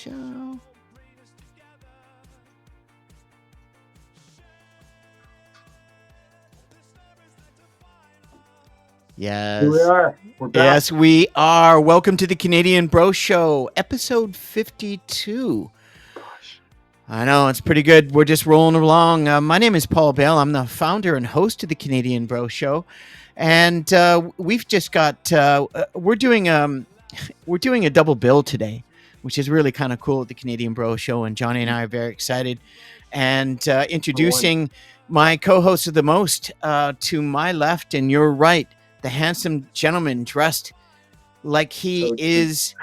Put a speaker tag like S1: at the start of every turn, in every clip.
S1: show. Yes.
S2: Here we are. We're back.
S1: Yes, we are. Welcome to the Canadian Bro Show, episode 52.
S2: Gosh.
S1: I know, it's pretty good. We're just rolling along. My name is Paul Bale. I'm the founder and host of the Canadian Bro Show. And we've just got, we're doing a double bill today, which is really kind of cool at the Canadian Bro Show. And Johnny and I are very excited. And introducing my co-host of the most, to my left and your right, the handsome gentleman dressed like he is.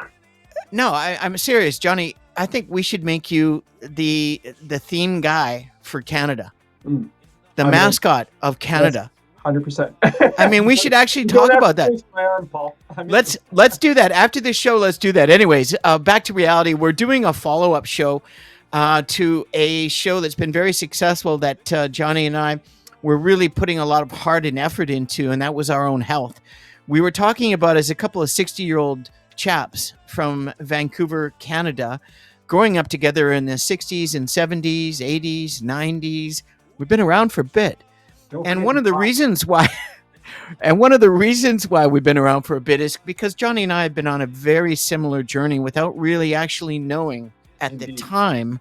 S1: No, I'm serious, Johnny. I think we should make you the theme guy for Canada, the mascot of Canada.
S2: 100%.
S1: I mean, we should actually talk about that.
S2: My arm, Paul.
S1: Let's do that after this show. Let's do that. Anyways, back to reality. We're doing a follow-up show to a show that's been very successful that Johnny and I were really putting a lot of heart and effort into, and that was our own health. We were talking about as a couple of 60-year-old chaps from Vancouver, Canada, growing up together in the 60s and 70s, 80s, 90s. We've been around for a bit. And one of the reasons why we've been around for a bit is because Johnny and I have been on a very similar journey without really actually knowing at the time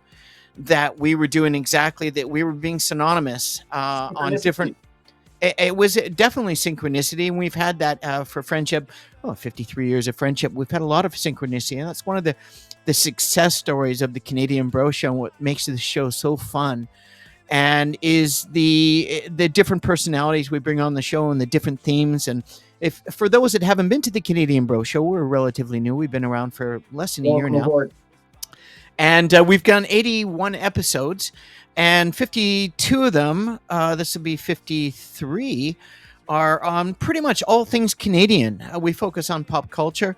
S1: that we were doing exactly that. We were being synonymous on different. It was definitely synchronicity, and we've had that for friendship. 53 years of friendship. We've had a lot of synchronicity, and that's one of the success stories of the Canadian Bro Show. What makes the show so fun, and is the different personalities we bring on the show and the different themes. And if for those that haven't been to the Canadian Bro Show, we're relatively new. We've been around for less than a year now. And we've done 81 episodes, and 52 of them, this will be 53, are on pretty much all things Canadian. We focus on pop culture.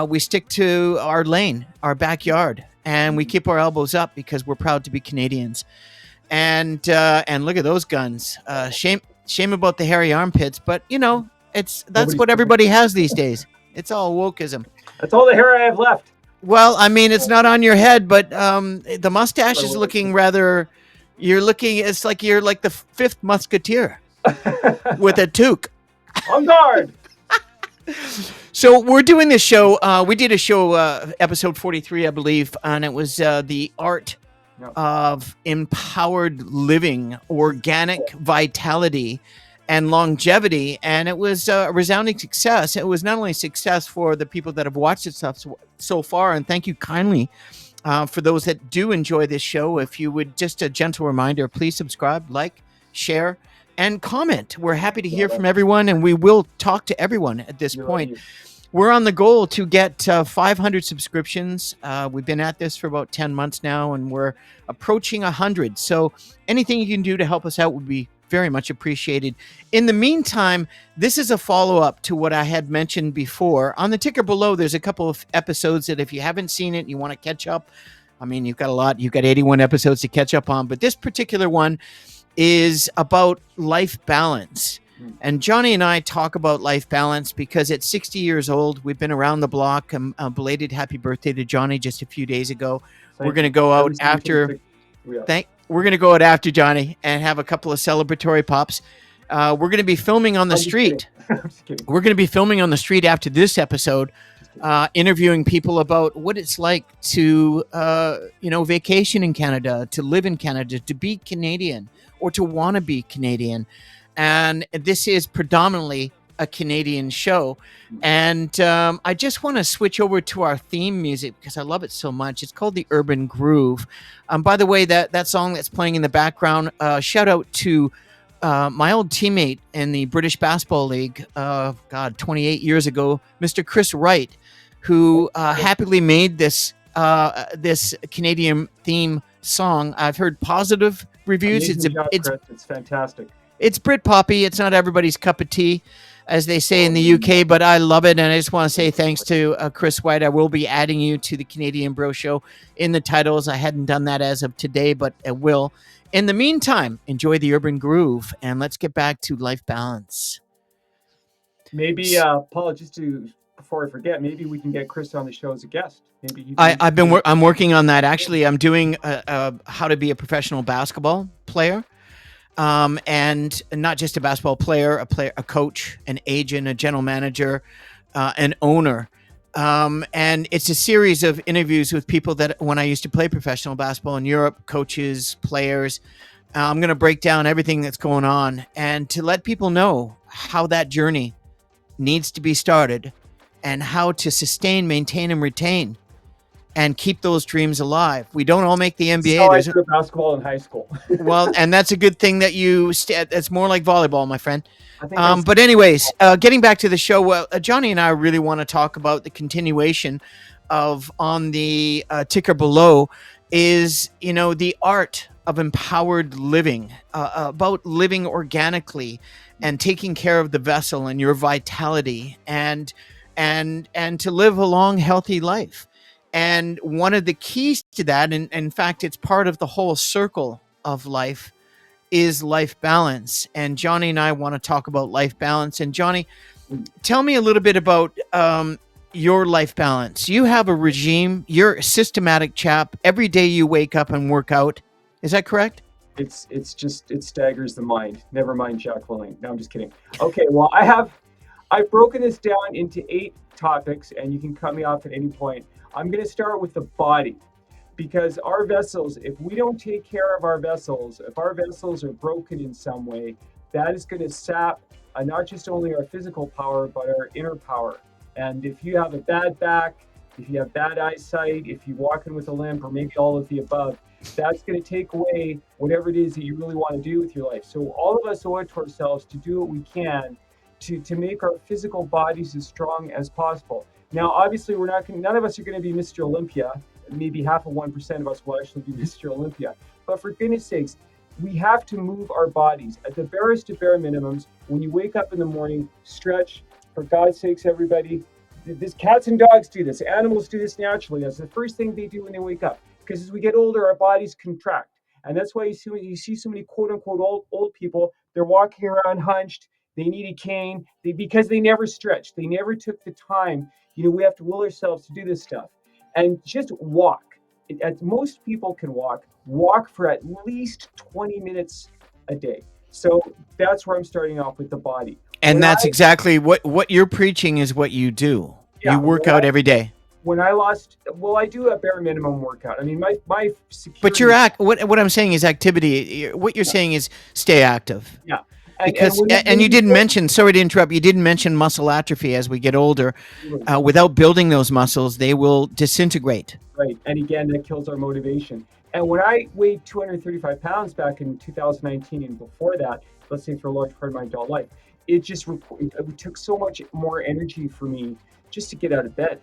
S1: We stick to our lane, our backyard, and we keep our elbows up because we're proud to be Canadians. And look at those guns. Shame about the hairy armpits, but that's what everybody has these days. It's all wokeism.
S2: That's all the hair I have left.
S1: Well, I mean, it's not on your head, but the mustache is looking rather. It's like you're like the fifth musketeer with a toque.
S2: On guard.
S1: So we're doing this show. We did a show, episode 43, I believe, and it was the art of empowered living, organic vitality, and longevity, and it was a resounding success. It was not only a success for the people that have watched it so far, and thank you kindly for those that do enjoy this show. If you would, just a gentle reminder, please subscribe, like, share, and comment. We're happy to hear from everyone, and we will talk to everyone at this point. We're on the goal to get 500 subscriptions. We've been at this for about 10 months now, and we're approaching 100. So anything you can do to help us out would be very much appreciated. In the meantime, this is a follow-up to what I had mentioned before. On the ticker below, there's a couple of episodes that if you haven't seen it and you want to catch up, I mean, you've got a lot. You've got 81 episodes to catch up on. But this particular one is about life balance. And Johnny and I talk about life balance because at 60 years old, we've been around the block. A belated happy birthday to Johnny just a few days ago. We're going to go out after... We're going to go out after Johnny and have a couple of celebratory pops. We're going to be filming on the street. We're going to be filming on the street after this episode, interviewing people about what it's like to, vacation in Canada, to live in Canada, to be Canadian, or to want to be Canadian. And this is predominantly a Canadian show. And I just want to switch over to our theme music because I love it so much. It's called The Urban Groove. By the way, that song that's playing in the background, shout out to my old teammate in the British Basketball League, 28 years ago, Mr. Chris Wright, who happily made this Canadian theme song. I've heard positive reviews.
S2: It's fantastic.
S1: It's Britpoppy. It's not everybody's cup of tea, as they say in the UK, but I love it. And I just want to say thanks to Chris White. I will be adding you to the Canadian Bro Show in the titles. I hadn't done that as of today, but I will. In the meantime, enjoy the urban groove, and let's get back to life balance.
S2: Maybe, Paul, just to before I forget, maybe we can get Chris on the show as a guest. Maybe
S1: I'm working on that. Actually, I'm doing how to be a professional basketball player. And not just a basketball player, a coach, an agent, a general manager, an owner. And it's a series of interviews with people that when I used to play professional basketball in Europe, coaches, players. I'm going to break down everything that's going on and to let people know how that journey needs to be started and how to sustain, maintain, and retain and keep those dreams alive. We don't all make the NBA.
S2: So I played basketball in high school.
S1: Well, and that's a good thing that it's more like volleyball, my friend. But anyways, getting back to the show, Johnny and I really want to talk about the continuation of on the ticker below is, the art of empowered living, about living organically and taking care of the vessel and your vitality and to live a long, healthy life. And one of the keys to that, and in fact, it's part of the whole circle of life, is life balance. And Johnny and I want to talk about life balance. And Johnny, tell me a little bit about your life balance. You have a regime. You're a systematic chap. Every day you wake up and work out. Is that correct?
S2: It staggers the mind. Never mind Jack Willing. No, I'm just kidding. Okay, well, I've broken this down into 8 topics, and you can cut me off at any point. I'm going to start with the body, because our vessels, if we don't take care of our vessels, if our vessels are broken in some way, that is going to sap not just only our physical power, but our inner power. And if you have a bad back, if you have bad eyesight, if you walk in with a limp, or maybe all of the above, that's going to take away whatever it is that you really want to do with your life. So all of us owe it to ourselves to do what we can to make our physical bodies as strong as possible. Now, obviously, none of us are going to be Mr. Olympia. Maybe half of 1% of us will actually be Mr. Olympia. But for goodness sakes, we have to move our bodies at the barest of bare minimums. When you wake up in the morning, stretch. For God's sakes, everybody, cats and dogs do this. Animals do this naturally. That's the first thing they do when they wake up. Because as we get older, our bodies contract. And that's why you see so many quote unquote old people. They're walking around hunched. They need a cane because they never stretched. They never took the time. We have to will ourselves to do this stuff. And just walk. As most people can walk for at least 20 minutes a day. So that's where I'm starting off with the body.
S1: And that's exactly what you're preaching is what you do. Yeah, you work out every day.
S2: When I do a bare minimum workout. I mean, my security.
S1: But what I'm saying is activity. What you're saying is stay active.
S2: Yeah.
S1: And you didn't mention, sorry to interrupt, you didn't mention muscle atrophy as we get older. Without building those muscles, they will disintegrate.
S2: Right. And again, that kills our motivation. And when I weighed 235 pounds back in 2019 and before that, let's say for a large part of my adult life, it took so much more energy for me just to get out of bed,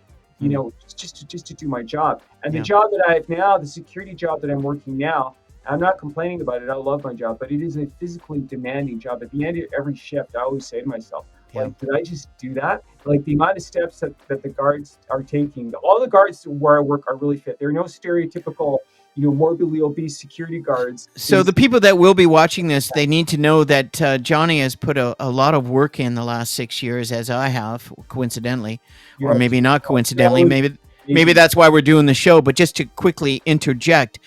S2: just to do my job. And the job that I have now, the security job that I'm working now, I'm not complaining about it. I love my job, but it is a physically demanding job. At the end of every shift, I always say to myself, did I just do that? Like the amount of steps that the guards are taking, all the guards where I work are really fit. There are no stereotypical, morbidly obese security guards.
S1: So the people that will be watching this, they need to know that Johnny has put a lot of work in the last 6 years, as I have, coincidentally, or maybe not coincidentally. Maybe that's why we're doing the show. But just to quickly interject,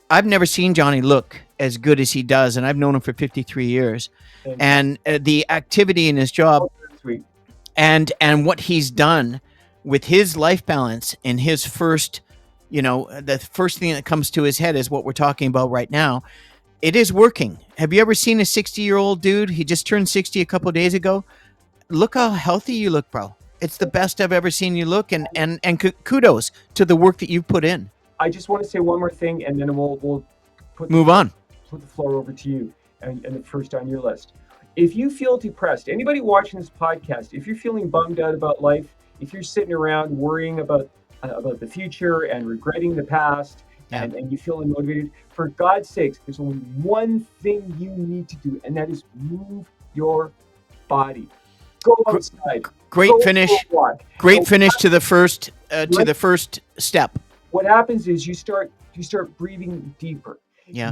S1: I've never seen Johnny look as good as he does, and I've known him for 53 years. And the activity in his job and what he's done with his life balance in his first, the first thing that comes to his head is what we're talking about right now. It is working. Have you ever seen a 60-year-old dude? He just turned 60 a couple of days ago. Look how healthy you look, bro. It's the best I've ever seen you look, and kudos to the work that you've put in.
S2: I just want to say one more thing, and then we'll put the floor over to you and the first on your list. If you feel depressed, anybody watching this podcast, if you're feeling bummed out about life, if you're sitting around worrying about the future and regretting the past, and you feel unmotivated, for God's sakes, there's only one thing you need to do, and that is move your body. Go outside.
S1: Great finish. Great finish to the first step.
S2: What happens is you start breathing deeper.
S1: Yeah.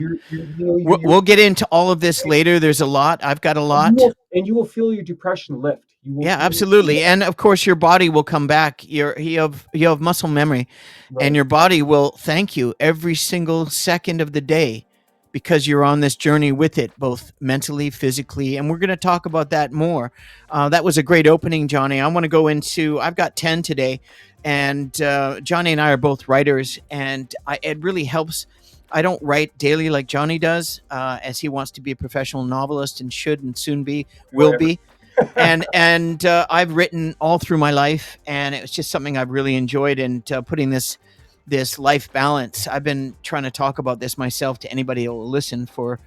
S1: We'll get into all of this later. There's a lot. I've got a lot.
S2: And you will feel your depression lift. You will.
S1: Yeah,
S2: You will,
S1: absolutely. And of course your body will come back. You have muscle memory, and
S2: right.
S1: your body will thank you every single second of the day because you're on this journey with it, both mentally, physically, and we're going to talk about that more. That was a great opening, Johnny. I want to go into. I've got 10 today, and Johnny and I are both writers, and it really helps. I don't write daily like Johnny does, as he wants to be a professional novelist and should and soon be, will
S2: Whatever.
S1: be. And I've written all through my life, and it was just something I've really enjoyed. And putting this life balance, I've been trying to talk about this myself to anybody who will listen for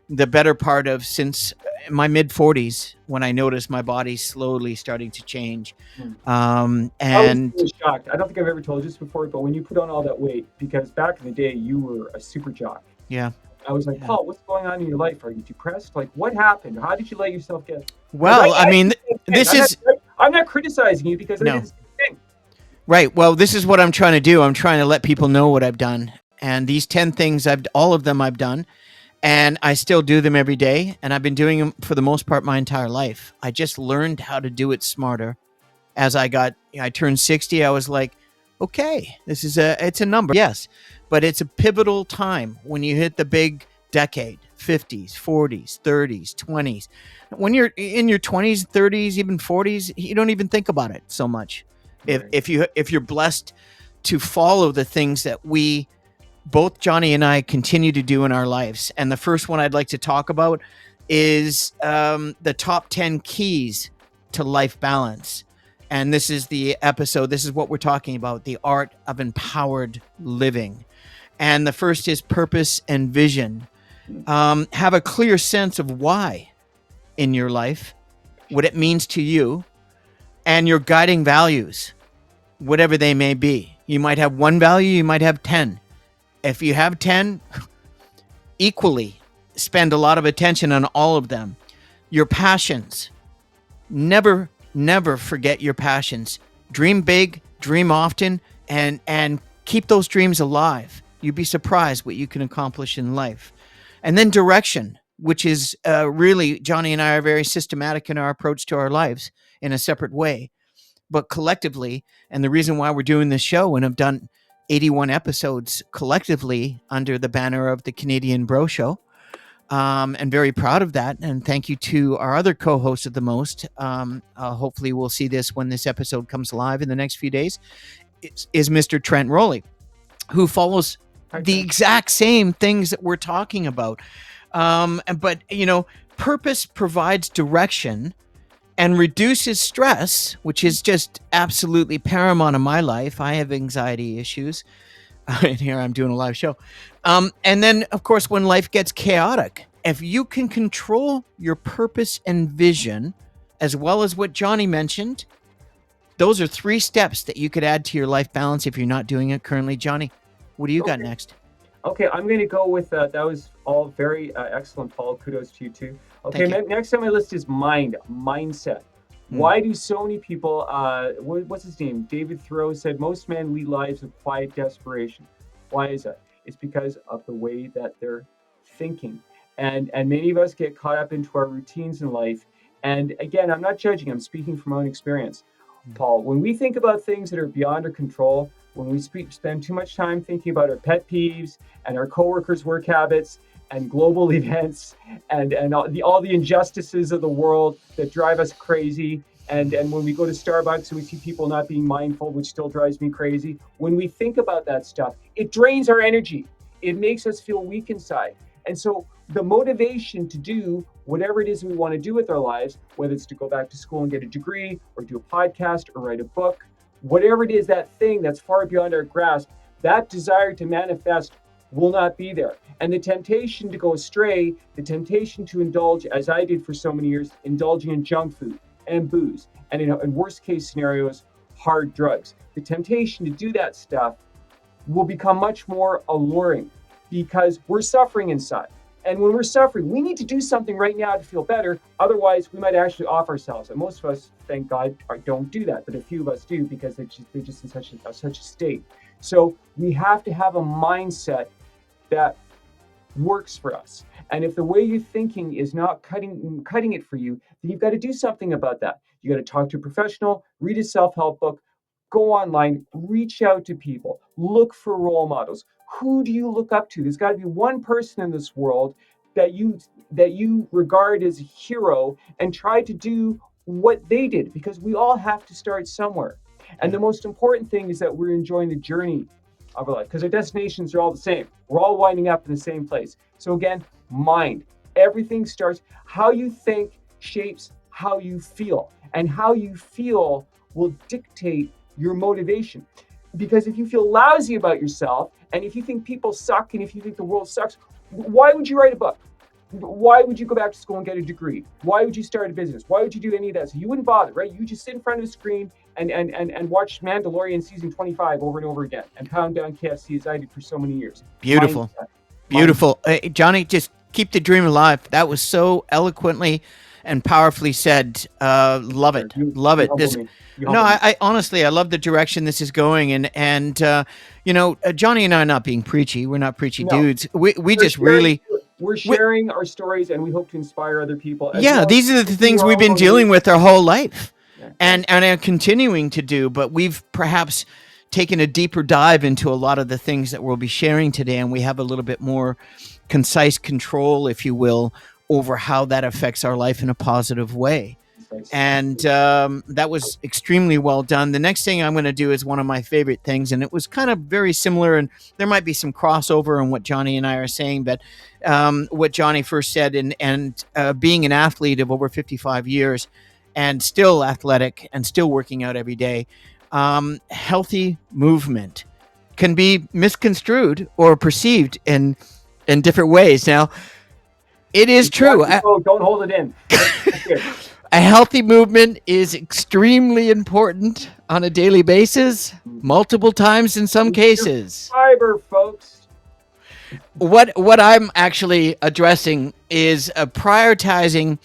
S1: the better part of since my mid 40s, when I noticed my body slowly starting to change.
S2: Hmm. I was
S1: And
S2: really shocked. I don't think I've ever told you this before, but when you put on all that weight, because back in the day you were a super jock.
S1: yeah,
S2: I was like,
S1: yeah.
S2: Paul, what's going on in your life? Are you depressed? Like, what happened? How did you let yourself get? Because
S1: Well, I
S2: I
S1: mean,
S2: did the same thing.
S1: this is
S2: I'm not criticizing you because I did
S1: no.
S2: the same thing.
S1: Right. Well, this is what I'm trying to do. I'm trying to let people know what I've done. And these 10 things, all of them I've done. And I still do them every day. And I've been doing them for the most part my entire life. I just learned how to do it smarter as I turned 60. I was like, okay, it's a number. Yes. But it's a pivotal time when you hit the big decade, 50s, 40s, 30s, 20s. When you're in your 20s, 30s, even 40s, you don't even think about it so much.
S2: Right.
S1: If you're blessed to follow the things that we both Johnny and I continue to do in our lives. And the first one I'd like to talk about is the top 10 keys to life balance. And this is the episode. This is what we're talking about, the art of empowered living. And the first is purpose and vision. Have a clear sense of why in your life, what it means to you, and your guiding values, whatever they may be. You might have one value, you might have 10. If you have 10, equally spend a lot of attention on all of them. Your passions. Never forget your passions. Dream big, dream often, and keep those dreams alive. You'd be surprised what you can accomplish in life. And then direction, which is really, Johnny and I are very systematic in our approach to our lives in a separate way. But collectively, and the reason why we're doing this show and have done 81 episodes collectively under the banner of the Canadian Bro Show, and very proud of that. And thank you to our other co-host of the most. Hopefully we'll see this when this episode comes live in the next few days, is Mr. Trent Rowley, who follows the exact same things that we're talking about. But, purpose provides direction and reduces stress, which is just absolutely paramount in my life. I have anxiety issues. And here I'm doing a live show. And then, of course, when life gets chaotic, if you can control your purpose and vision, as well as what Johnny mentioned, those are 3 steps that you could add to your life balance if you're not doing it currently. Johnny, what do you got next?
S2: Okay, I'm going to go with that was all very excellent, Paul. Kudos to you too. Okay, next on my list is mindset. Why do so many people, what's his name? David Thoreau said, most men lead lives of quiet desperation. Why is that? It's because of the way that they're thinking. And many of us get caught up into our routines in life. And again, I'm not judging, I'm speaking from my own experience. Paul, when we think about things that are beyond our control, when we spend too much time thinking about our pet peeves and our coworkers' work habits and global events and all the injustices of the world that drive us crazy, and when we go to Starbucks and we see people not being mindful, which still drives me crazy, when we think about that stuff, it drains our energy. It makes us feel weak inside. And so the motivation to do whatever it is we want to do with our lives, whether it's to go back to school and get a degree or do a podcast or write a book, whatever it is, that thing that's far beyond our grasp, that desire to manifest will not be there. And the temptation to go astray, the temptation to indulge, as I did for so many years, indulging in junk food and booze, and in worst case scenarios, hard drugs. The temptation to do that stuff will become much more alluring because we're suffering inside. And when we're suffering, we need to do something right now to feel better. Otherwise, we might actually off ourselves. And most of us, thank God, don't do that. But a few of us do because they're just in such a state. So we have to have a mindset that works for us. And if the way you're thinking is not cutting it for you, then you've got to do something about that. You got to talk to a professional, read a self-help book, go online, reach out to people, look for role models. Who do you look up to? There's got to be one person in this world that you regard as a hero and try to do what they did, because we all have to start somewhere. And the most important thing is that we're enjoying the journey of our life, because our destinations are all the same. We're all winding up in the same place. So again, mind. Everything starts, how you think shapes how you feel, and how you feel will dictate your motivation. Because if you feel lousy about yourself, and if you think people suck, and if you think the world sucks, why would you write a book? Why would you go back to school and get a degree? Why would you start a business? Why would you do any of that? So you wouldn't bother, right? You just sit in front of a screen and watch Mandalorian season 25 over and over again, and pound down KFC as I did for so many years.
S1: Beautiful. Beautiful. Johnny, just keep the dream alive. That was so eloquently and powerfully said. Love it. Love it. I honestly, I love the direction this is going. And Johnny and I are not being preachy. We're not preachy dudes. We're
S2: sharing our stories, and we hope to inspire other people.
S1: These are the things we've been dealing with our whole life, and are continuing to do. But we've perhaps taken a deeper dive into a lot of the things that we'll be sharing today, and we have a little bit more concise control, if you will, over how that affects our life in a positive way. And that was extremely well done. The next thing I'm going to do is one of my favorite things, and it was kind of very similar, and there might be some crossover in what Johnny and I are saying, but what Johnny first said, and being an athlete of over 55 years and still athletic and still working out every day, healthy movement can be misconstrued or perceived in different ways. Now, it is true.
S2: Don't hold it in.
S1: A healthy movement is extremely important on a daily basis, multiple times in some cases.
S2: Fiber, folks.
S1: What I'm actually addressing is prioritizing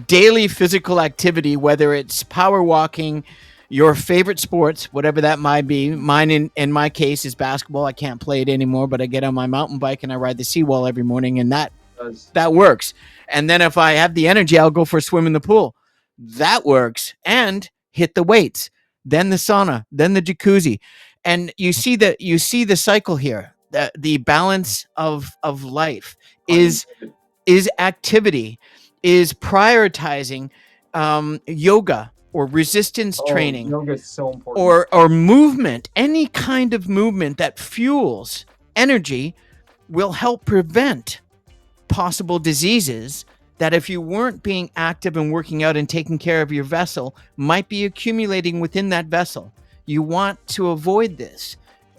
S1: daily physical activity, whether it's power walking, your favorite sports, whatever that might be. Mine, in my case, is basketball. I can't play it anymore, but I get on my mountain bike and I ride the seawall every morning, and that works. And then if I have the energy, I'll go for a swim in the pool. That works. And hit the weights, then the sauna, then the jacuzzi. And you see the cycle here. The balance of life is activity, is prioritizing yoga or resistance training.
S2: Yoga is so important.
S1: Or movement. Any kind of movement that fuels energy will help prevent possible diseases that, if you weren't being active and working out and taking care of your vessel, might be accumulating within that vessel. You want to avoid this.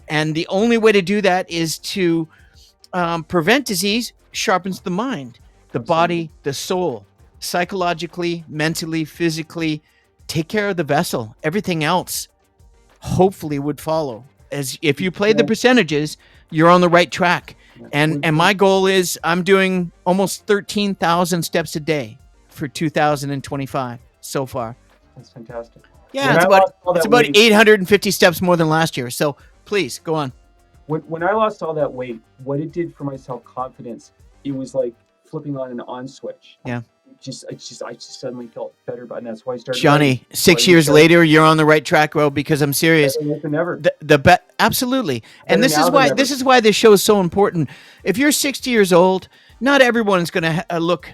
S1: And the only way to do that is to prevent disease. Sharpens the mind, the body, the soul, psychologically, mentally, physically. Take care of the vessel. Everything else hopefully would follow. As if you play the percentages, you're on the right track. And my goal is I'm doing almost 13,000 steps a day for 2025 so far.
S2: That's fantastic.
S1: Yeah, it's about 850 steps more than last year. So please go on.
S2: When I lost all that weight, what it did for my self-confidence, it was like flipping on an on switch.
S1: Yeah.
S2: I just suddenly felt better about it. And that's why I started.
S1: Johnny, 6 years later, you're on the right track, bro, because I'm serious. Absolutely. And this is why this show is so important. If you're 60 years old, not everyone's going to look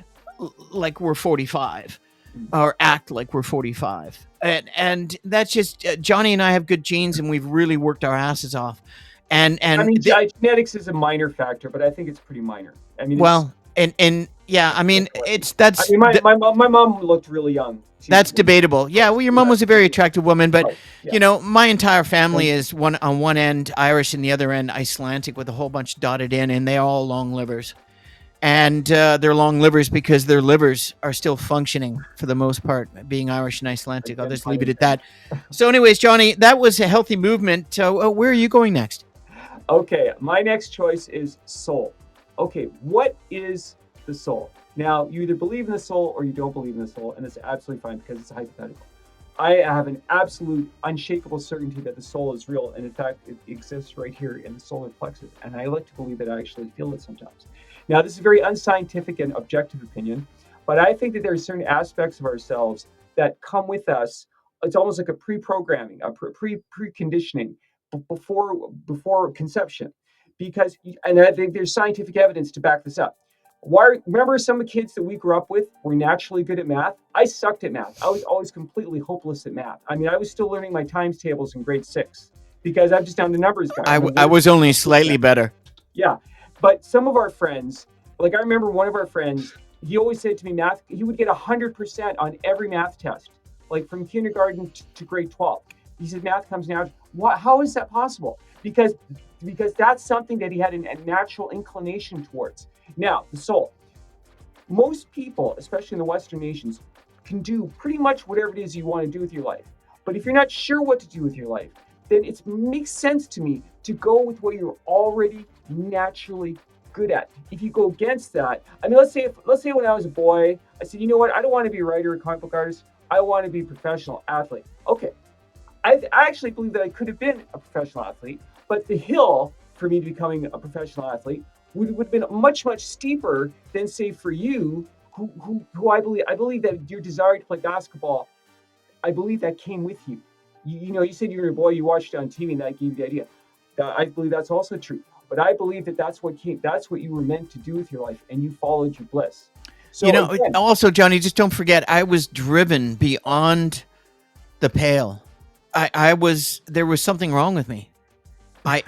S1: like we're 45 or act like we're 45. And that's just, Johnny and I have good genes, and we've really worked our asses off. And
S2: I mean, genetics is a minor factor, but I think it's pretty minor. I mean, my mom looked really young.
S1: That's debatable. Yeah, well, your mom was a very attractive woman, but my entire family is on one end Irish and the other end Icelandic, with a whole bunch dotted in, and they're all long livers. And they're long livers because their livers are still functioning for the most part, being Irish and Icelandic. I'll just leave it at that. So anyways, Johnny, that was a healthy movement. Where are you going next?
S2: Okay, my next choice is soul. Okay, what is the soul? Now, you either believe in the soul or you don't believe in the soul, and it's absolutely fine because it's hypothetical. I have an absolute unshakable certainty that the soul is real, and in fact, it exists right here in the solar plexus. And I like to believe that I actually feel it sometimes. Now, this is a very unscientific and objective opinion, but I think that there are certain aspects of ourselves that come with us. It's almost like a pre-programming, a preconditioning before conception, because, and I think there's scientific evidence to back this up. Why? Remember, some of the kids that we grew up with were naturally good at math. I sucked at math. I was always completely hopeless at math. I mean, I was still learning my times tables in grade 6 because I'm just down to numbers guy.
S1: I was only slightly better.
S2: Yeah, but some of our friends, like I remember one of our friends, he always said to me, math. He would get 100% on every math test, like from kindergarten to grade 12. He said, math comes now. What? How is that possible? Because that's something that he had a natural inclination towards. Now, the soul. Most people, especially in the Western nations, can do pretty much whatever it is you want to do with your life. But if you're not sure what to do with your life, then it makes sense to me to go with what you're already naturally good at. If you go against that, I mean, let's say when I was a boy, I said, you know what, I don't want to be a writer or comic book artist. I want to be a professional athlete. Okay, I actually believe that I could have been a professional athlete, but the hill for me to becoming a professional athlete would have been much steeper than, say, for you, who I believe that your desire to play basketball, I believe that came with you. You know, you said you were a boy, you watched it on TV, and that gave you the idea. I believe that's also true. But I believe that that's what you were meant to do with your life, and you followed your bliss. So
S1: You know,
S2: again,
S1: also, Johnny, just don't forget, I was driven beyond the pale. There was something wrong with me.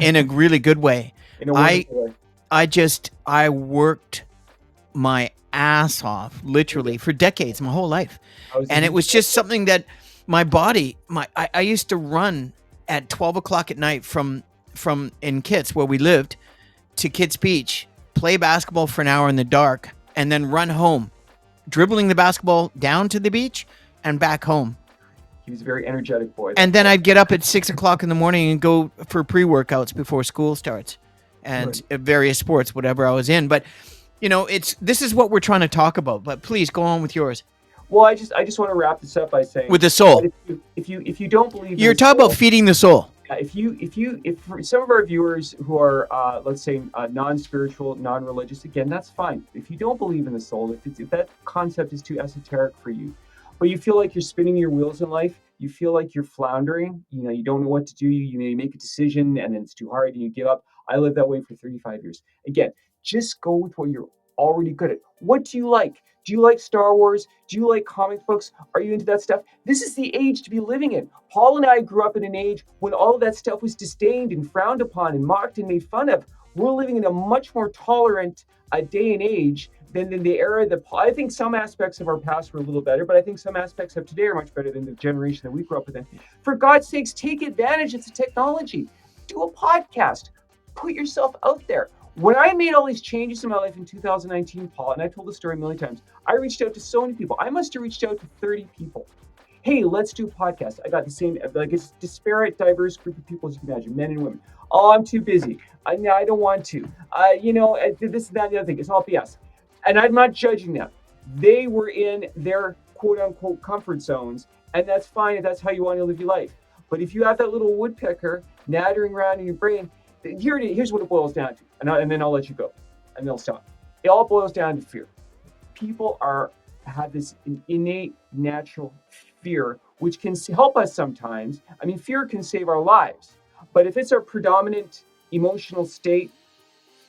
S1: In a really good way.
S2: in a wonderful way.
S1: I worked my ass off literally for decades, my whole life. And it was just something that my body, I used to run at 12 o'clock at night from in Kits, where we lived, to Kits Beach, play basketball for an hour in the dark, and then run home, dribbling the basketball down to the beach and back home.
S2: He was a very energetic boy.
S1: And then I'd get up at 6 o'clock in the morning and go for pre-workouts before school starts, and various sports, whatever I was in. But you know, this is what we're trying to talk about. But please go on with yours.
S2: Well, I just want to wrap this up by saying,
S1: With the soul.
S2: If you don't believe
S1: You're talking about feeding the soul.
S2: If for some of our viewers who are let's say non-spiritual, non-religious, again, that's fine. If you don't believe in the soul, if that concept is too esoteric for you, but you feel like you're spinning your wheels in life, you feel like you're floundering, you know, you don't know what to do, you may make a decision and then it's too hard and you give up. I lived that way for 35 years. Again, just go with what you're already good at. What do you like? Do you like Star Wars? Do you like comic books? Are you into that stuff? This is the age to be living in. Paul and I grew up in an age when all of that stuff was disdained and frowned upon and mocked and made fun of. We're living in a much more tolerant day and age than the era that I think some aspects of our past were a little better, but I think some aspects of today are much better than the generation that we grew up with. For God's sakes, take advantage of the technology. Do a podcast. Put yourself out there. When I made all these changes in my life in 2019, Paul, and I told the story a million times, I reached out to so many people. I must have reached out to 30 people. Hey, let's do a podcast. I got the same, like, it's disparate, diverse group of people as you can imagine, men and women. Oh, I'm too busy. I don't want to. You know, this, that, and the other thing. It's all BS. And I'm not judging them. They were in their quote unquote comfort zones, and that's fine if that's how you want to live your life. But if you have that little woodpecker nattering around in your brain, here's what it boils down to. And then I'll let you go, and they'll stop. It all boils down to fear. People have this innate natural fear, which can help us sometimes. I mean, fear can save our lives. But if it's our predominant emotional state,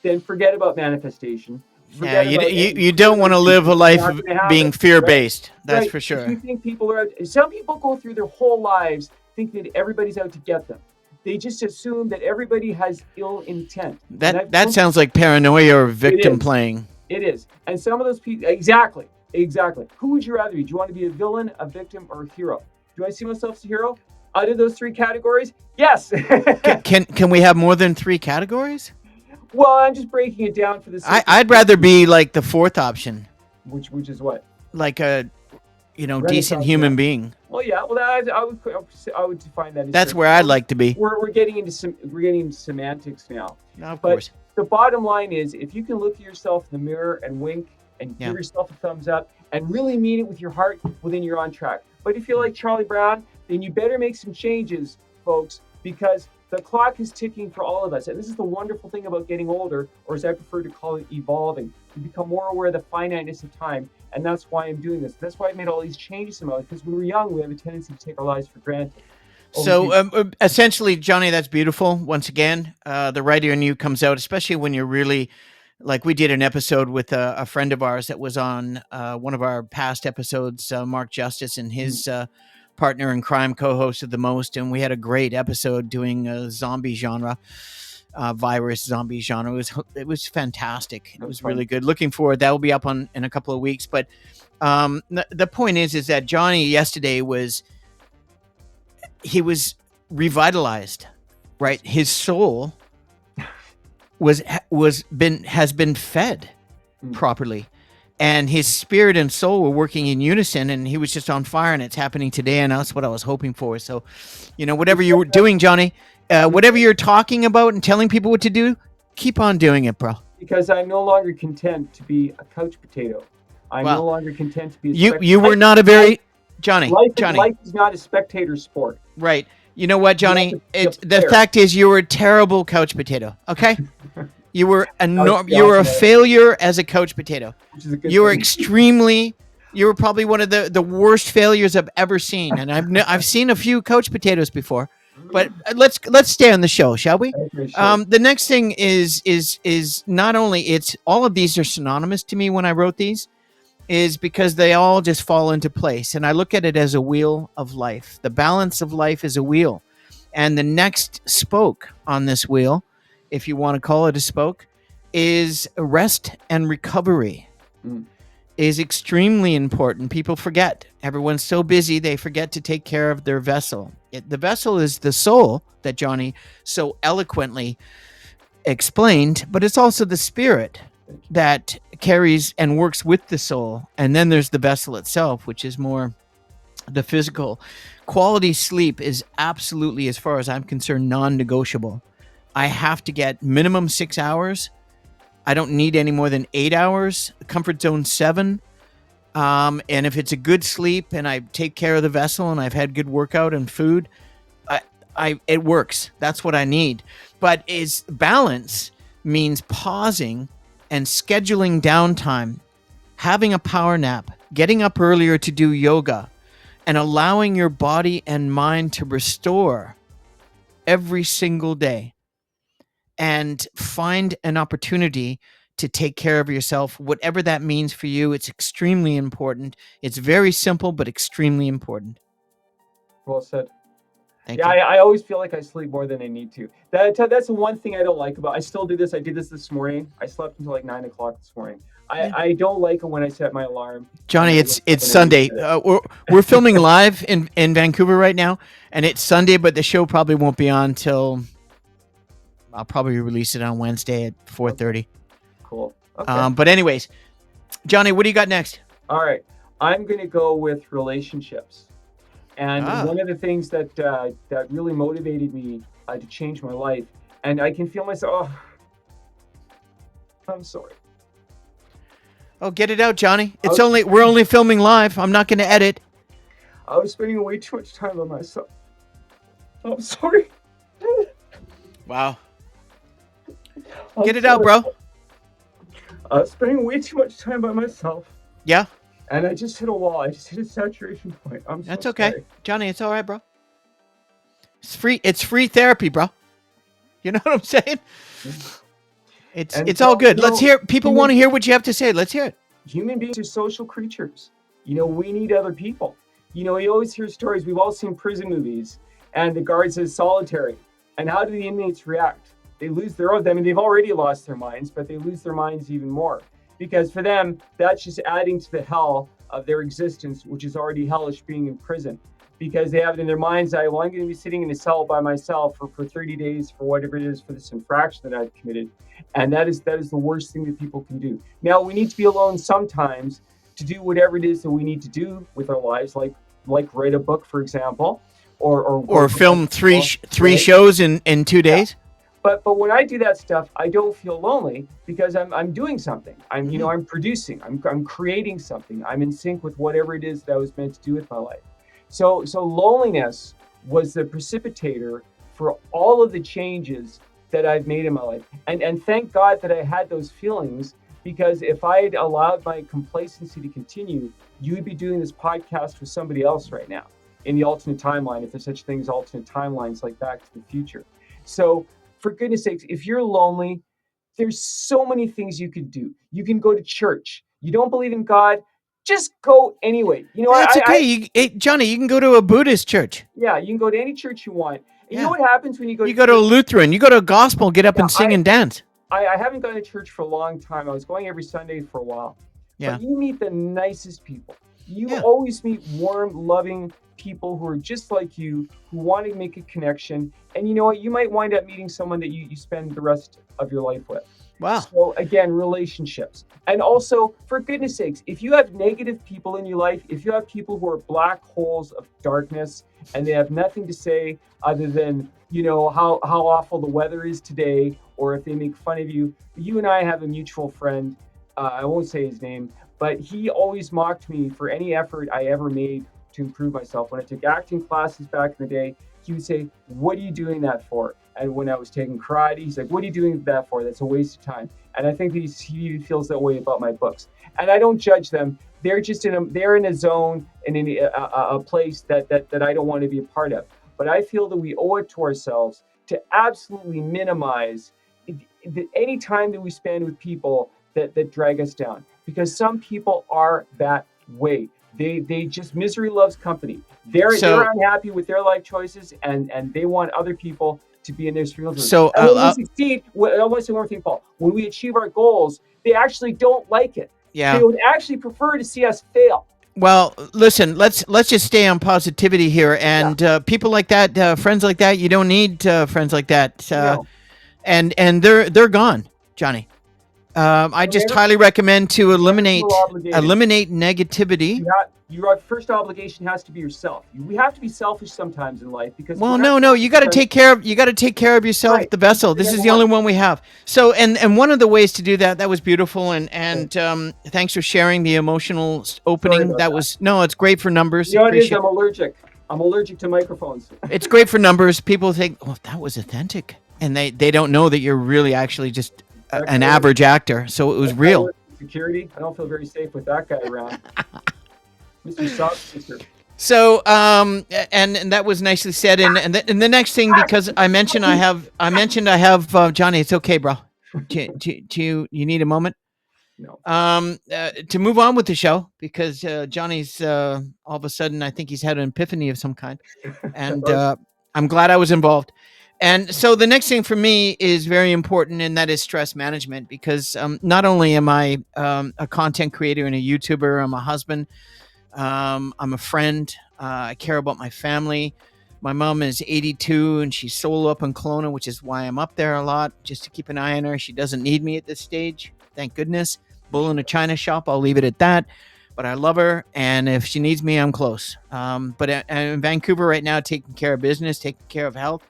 S2: then forget about manifestation.
S1: Yeah, you don't want to live a life of being fear-based. Right? That's right. For sure.
S2: If you think people are out, some people go through their whole lives thinking that everybody's out to get them. They just assume that everybody has ill intent.
S1: That sounds like paranoia or victim playing.
S2: It is. And some of those people, exactly. Who would you rather be? Do you want to be a villain, a victim, or a hero? Do I see myself as a hero? Out of those 3 categories? Yes.
S1: Can we have more than 3 categories?
S2: Well, I'm just breaking it down for this.
S1: I'd rather be like the 4th option.
S2: Which is what?
S1: Like a, decent human being.
S2: Well, yeah. Well, I would define that.
S1: That's where I'd like to be.
S2: We're getting into semantics now.
S1: No, of course.
S2: The bottom line is, if you can look at yourself in the mirror and wink and give yourself a thumbs up and really mean it with your heart, well, then you're on track. But if you're like Charlie Brown, then you better make some changes, folks, because the clock is ticking for all of us. And this is the wonderful thing about getting older, or as I prefer to call it, evolving. You become more aware of the finiteness of time. And that's why I'm doing this. That's why I made all these changes in my life, because when we're young, we have a tendency to take our lives for granted.
S1: So essentially, Johnny, that's beautiful. Once again, the writer in you comes out, especially when you're really, like we did an episode with a friend of ours that was on one of our past episodes, Mark Justice and his partner in crime co-hosted the most. And we had a great episode doing a zombie genre, virus zombie genre. It was fantastic. It was really good. Looking forward. That will be up in a couple of weeks. But the point is that Johnny yesterday he was revitalized, right? His soul has been fed properly, and his spirit and soul were working in unison, and he was just on fire, and it's happening today, and that's what I was hoping for. So, whatever you were doing, Johnny, whatever you're talking about and telling people what to do, keep on doing it, bro.
S2: Because I'm no longer content to be a couch potato. I'm no longer content to be a
S1: you were not a very Johnny.
S2: Life is not a spectator sport.
S1: Right. You know what, Johnny? The fact is, you were a terrible couch potato. Okay, you were a failure as a couch potato. You were You were probably one of the worst failures I've ever seen, and I've seen a few couch potatoes before. But let's stay on the show, shall we? The next thing is not only it's all of these are synonymous to me when I wrote these. Is because they all just fall into place. And I look at it as a wheel of life. The balance of life is a wheel. And the next spoke on this wheel, if you want to call it a spoke, is rest and recovery. Is extremely important. People forget. Everyone's so busy, they forget to take care of their vessel. The vessel is the soul that Johnny so eloquently explained, but it's also the spirit that carries and works with the soul. And then there's the vessel itself, which is more the physical. Quality sleep is absolutely, as far as I'm concerned, non-negotiable. I have to get minimum 6 hours. I don't need any more than 8 hours. Comfort zone 7. And if it's a good sleep and I take care of the vessel and I've had good workout and food, it works. That's what I need. But is balance means pausing and scheduling downtime, having a power nap, getting up earlier to do yoga, and allowing your body and mind to restore every single day, and find an opportunity to take care of yourself, whatever that means for you. It's extremely important. It's very simple, but extremely important.
S2: Well said.
S1: Thank you.
S2: I always feel like I sleep more than I need to. That's the one thing I don't like about. I still do this. I did this morning. I slept until like 9 o'clock this morning. I don't like it when I set my alarm.
S1: Johnny, it's Sunday. We're filming live in Vancouver right now, and it's Sunday, but the show probably won't be on till I'll probably release it on Wednesday at 4:30.
S2: Cool. Okay.
S1: But anyways, Johnny, what do you got next?
S2: All right, I'm gonna go with relationships. And one of the things that really motivated me to change my life, and I can feel myself. I'm sorry.
S1: Oh, get it out, Johnny. We're only filming live. I'm not going to edit.
S2: I was spending way too much time on myself. I'm sorry.
S1: Wow. Get it out, bro.
S2: I was spending way too much time by myself.
S1: Yeah.
S2: And I just hit a wall. I just hit a saturation point.
S1: That's okay. Sorry. Johnny, it's all right, bro. It's free therapy, bro. You know what I'm saying? It's all good. Let's hear. People want to hear what you have to say. Let's hear it.
S2: Human beings are social creatures. We need other people. You always hear stories. We've all seen prison movies, and the guard says solitary. And how do the inmates react? They lose their own. I mean, they've already lost their minds, but they lose their minds even more. Because for them, that's just adding to the hell of their existence, which is already hellish being in prison. Because they have it in their minds that, well, I'm going to be sitting in a cell by myself for 30 days for whatever it is for this infraction that I've committed. And that is the worst thing that people can do. Now, we need to be alone sometimes to do whatever it is that we need to do with our lives, like write a book, for example, or
S1: film three shows in 2 days.
S2: Yeah. But when I do that stuff, I don't feel lonely because I'm doing something. I'm producing. I'm creating something. I'm in sync with whatever it is that I was meant to do with my life. So loneliness was the precipitator for all of the changes that I've made in my life. And thank God that I had those feelings, because if I had allowed my complacency to continue, you would be doing this podcast with somebody else right now in the alternate timeline, if there's such things, alternate timelines like Back to the Future. So for goodness sakes, if you're lonely, there's so many things you can do. You can go to church. You don't believe in God, just go anyway. You know,
S1: That's okay. Johnny, you can go to a Buddhist church.
S2: yeah, you can go to any church you want. And
S1: Yeah.
S2: you know what happens when you go
S1: You go to a Lutheran, you go to a gospel, get up and sing and dance.
S2: I haven't gone to church for a long time. I was going every Sunday for a while.
S1: Yeah.
S2: But you meet the nicest people. You
S1: Yeah.
S2: always meet warm, loving people who are just like you, who want to make a connection. And you know what? You might wind up meeting someone that you spend the rest of your life with.
S1: Wow.
S2: So again, relationships. And also, for goodness sakes, if you have negative people in your life, if you have people who are black holes of darkness and they have nothing to say other than, you know, how awful the weather is today, or if they make fun of you. You and I have a mutual friend. I won't say his name, but he always mocked me for any effort I ever made to improve myself. When I took acting classes back in the day, he would say, "What are you doing that for?" And when I was taking karate, he's like, "What are you doing that for? That's a waste of time." And I think he feels that way about my books. And I don't judge them. They're just in a zone and in a place that I don't want to be a part of. But I feel that we owe it to ourselves to absolutely minimize any time that we spend with people that drag us down, because some people are that way. They just, misery loves company. They're unhappy with their life choices, and they want other people to be in their spheres.
S1: So
S2: when we succeed, I want to say one more thing, Paul. When we achieve our goals, they actually don't like it.
S1: Yeah.
S2: They would actually prefer to see us fail.
S1: Well, listen, let's just stay on positivity here, and people like that, friends like that, you don't need friends like that.
S2: No.
S1: And they're gone, Johnny. I just highly recommend to eliminate negativity.
S2: Your first obligation has to be yourself. We have to be selfish sometimes in life, because
S1: no, you got to take care of yourself, right. The vessel. This is the only one we have. So and one of the ways to do that was beautiful, and thanks for sharing the emotional opening. That was it's great for numbers.
S2: You know what it is? I'm allergic. I'm allergic to microphones.
S1: It's great for numbers. People think, "Oh, that was authentic," and they don't know that you're really actually just an average actor. So it was real.
S2: Security. I don't feel very safe with that guy around. Mr. Soft Sister.
S1: So and that was nicely said. And the next thing, because I mentioned I have Johnny. It's okay, bro. You need a moment?
S2: No.
S1: To move on with the show, because Johnny's all of a sudden, I think he's had an epiphany of some kind, and I'm glad I was involved. And so the next thing for me is very important, and that is stress management, because not only am I a content creator and a YouTuber, I'm a husband, I'm a friend, I care about my family. My mom is 82 and she's solo up in Kelowna, which is why I'm up there a lot, just to keep an eye on her. She doesn't need me at this stage, thank goodness. Bull in a china shop, I'll leave it at that. But I love her, and if she needs me, I'm close. But I'm in Vancouver right now, taking care of business, taking care of health,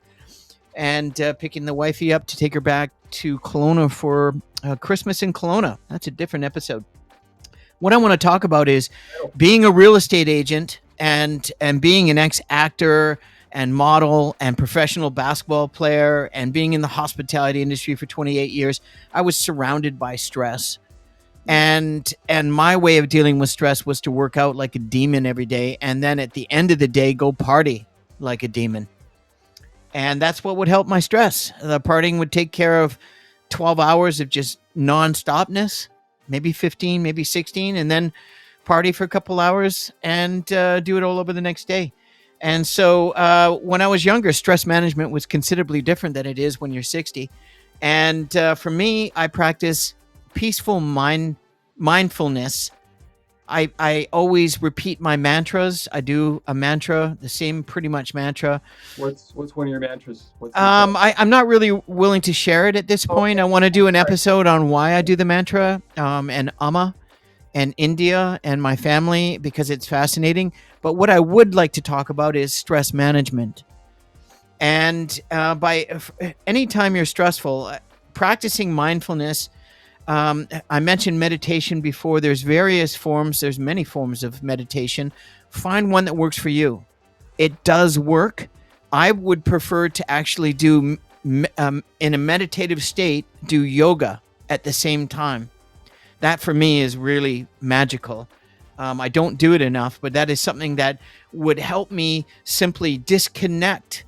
S1: and picking the wifey up to take her back to Kelowna for Christmas in Kelowna. That's a different episode. What I want to talk about is being a real estate agent and being an ex-actor and model and professional basketball player and being in the hospitality industry for 28 years. I was surrounded by stress. And my way of dealing with stress was to work out like a demon every day, and then at the end of the day, go party like a demon. And that's what would help my stress. The partying would take care of 12 hours of just non-stopness, maybe 15, maybe 16, and then party for a couple hours and do it all over the next day. And so when I was younger, stress management was considerably different than it is when you're 60. And for me, I practice peaceful mindfulness. I always repeat my mantras. I do a mantra, the same pretty much mantra.
S2: What's one of your mantras?
S1: I'm not really willing to share it at this point. I want to do an episode on why I do the mantra, and Amma and India and my family, because it's fascinating. But what I would like to talk about is stress management. And anytime you're stressful, practicing mindfulness. I mentioned meditation before. There's many forms of meditation. Find one that works for you. It does work. I would prefer to actually do in a meditative state, do yoga at the same time. That for me is really magical. I don't do it enough, but that is something that would help me simply disconnect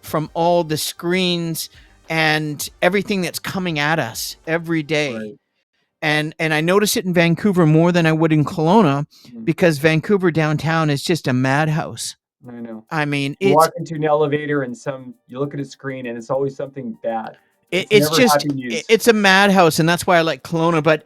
S1: from all the screens and everything that's coming at us every day.
S2: Right.
S1: And I notice it in Vancouver more than I would in Kelowna,
S2: Mhm.
S1: because Vancouver downtown is just a madhouse.
S2: I know.
S1: I mean,
S2: You
S1: it's
S2: walk into an elevator and you look at a screen and it's always something bad. It's
S1: it's
S2: never
S1: just
S2: happy news.
S1: it's a madhouse, and that's why I like Kelowna. But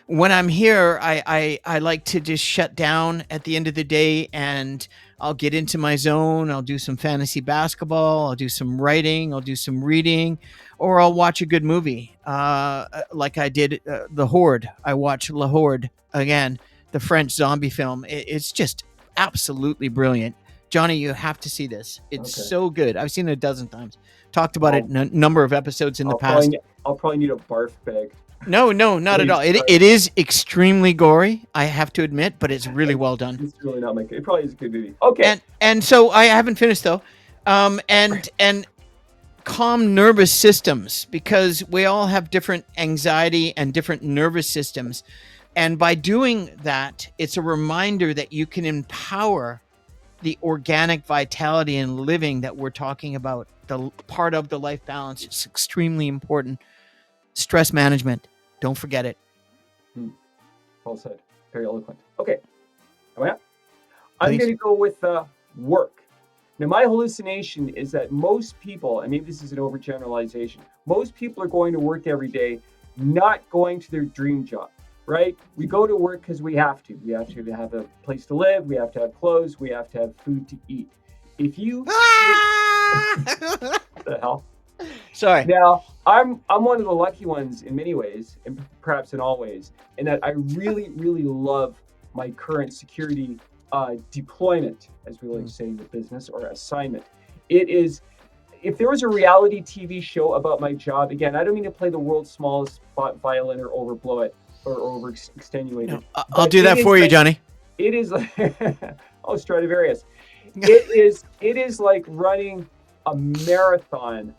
S1: when I'm here, I like to just shut down at the end of the day, and I'll get into my zone. I'll do some fantasy basketball. I'll do some writing. I'll do some reading, or I'll watch a good movie, like I did The Horde. I watched La Horde again, the French zombie film. It's just absolutely brilliant. Johnny, you have to see this. It's
S2: Okay.
S1: so good. I've seen it a dozen times. Talked about it
S2: I'll
S1: in a number of episodes in the past.
S2: I'll probably need a barf bag.
S1: No, not at
S2: Please,
S1: all. It is extremely gory, I have to admit, but it's really well done.
S2: It's really not my. It probably is a good movie. Okay.
S1: And so I haven't finished though. And calm nervous systems, because we all have different anxiety and different nervous systems. And by doing that, it's a reminder that you can empower the organic vitality and living that we're talking about. The part of the life balance is extremely important. Stress management, don't forget it.
S2: Well said. Very eloquent. Okay. Am I up? I'm
S1: Please.
S2: going to go with work. Now, my hallucination is that most people, and maybe this is an overgeneralization, most people are going to work every day, not going to their dream job, right? We go to work because we have to. We have to have a place to live. We have to have clothes. We have to have food to eat. If you... What the hell?
S1: Sorry.
S2: Now, I'm one of the lucky ones in many ways, and perhaps in all ways, in that I really, really love my current security deployment, as we like to say in the business, or assignment. It is, if there was a reality TV show about my job, again, I don't mean to play the world's smallest violin or overblow it or over extenuate it.
S1: No, I'll do that for you, Johnny.
S2: It is like, oh, Stradivarius. It is like running a marathon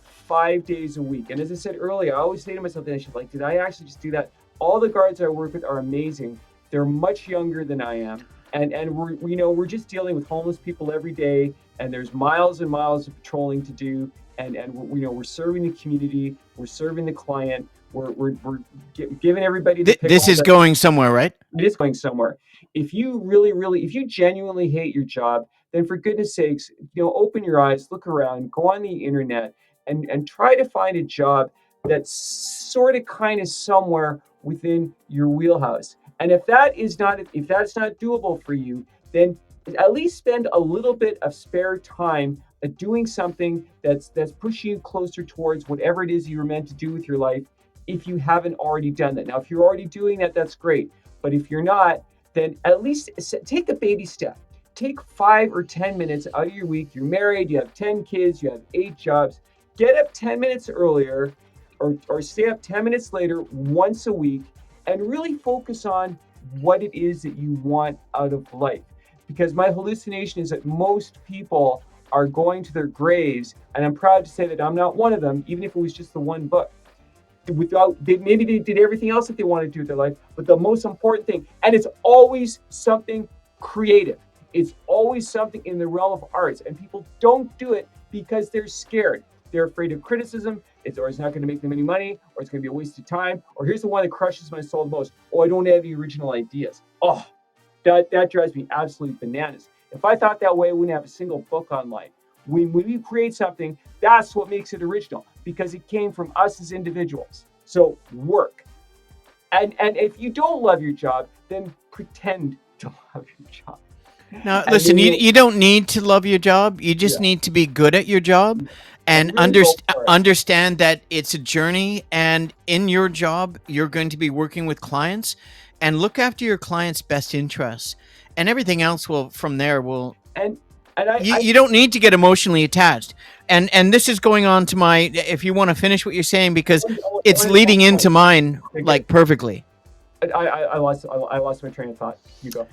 S2: 5 days a week. And as I said earlier, I always say to myself, did I actually just do that? All the guards I work with are amazing. They're much younger than I am. And we're just dealing with homeless people every day, and there's miles and miles of patrolling to do, and we're serving the community, we're serving the client, we're giving everybody the
S1: This is going somewhere, right?
S2: It is going somewhere. If you genuinely hate your job, then for goodness sakes, open your eyes, look around, go on the internet, and try to find a job that's sort of kind of somewhere within your wheelhouse. And if that's not doable for you, then at least spend a little bit of spare time doing something that's pushing you closer towards whatever it is you were meant to do with your life, if you haven't already done that. Now, if you're already doing that, that's great. But if you're not, then at least take a baby step. Take 5 or 10 minutes out of your week. You're married, you have 10 kids, you have 8 jobs. Get up 10 minutes earlier or stay up 10 minutes later once a week, and really focus on what it is that you want out of life. Because my hallucination is that most people are going to their graves, and I'm proud to say that I'm not one of them, even if it was just the one book. Maybe they did everything else that they wanted to do with their life, but the most important thing, and it's always something creative. It's always something in the realm of arts, and people don't do it because they're scared. They're afraid of criticism. It's not going to make them any money, or it's going to be a waste of time. Or here's the one that crushes my soul the most. Oh, I don't have any original ideas. Oh, that drives me absolutely bananas. If I thought that way, I wouldn't have a single book online. When we create something, that's what makes it original, because it came from us as individuals. So work. And if you don't love your job, then pretend to love your job.
S1: Now, listen, you don't need to love your job. You just need to be good at your job and
S2: really
S1: understand that it's a journey. And in your job, you're going to be working with clients, and look after your clients' best interests. And everything else will, from there, will... You don't need to get emotionally attached. And this is going on to my... If you want to finish what you're saying, because it's leading into mine, like, perfectly.
S2: I lost my train of thought. You go.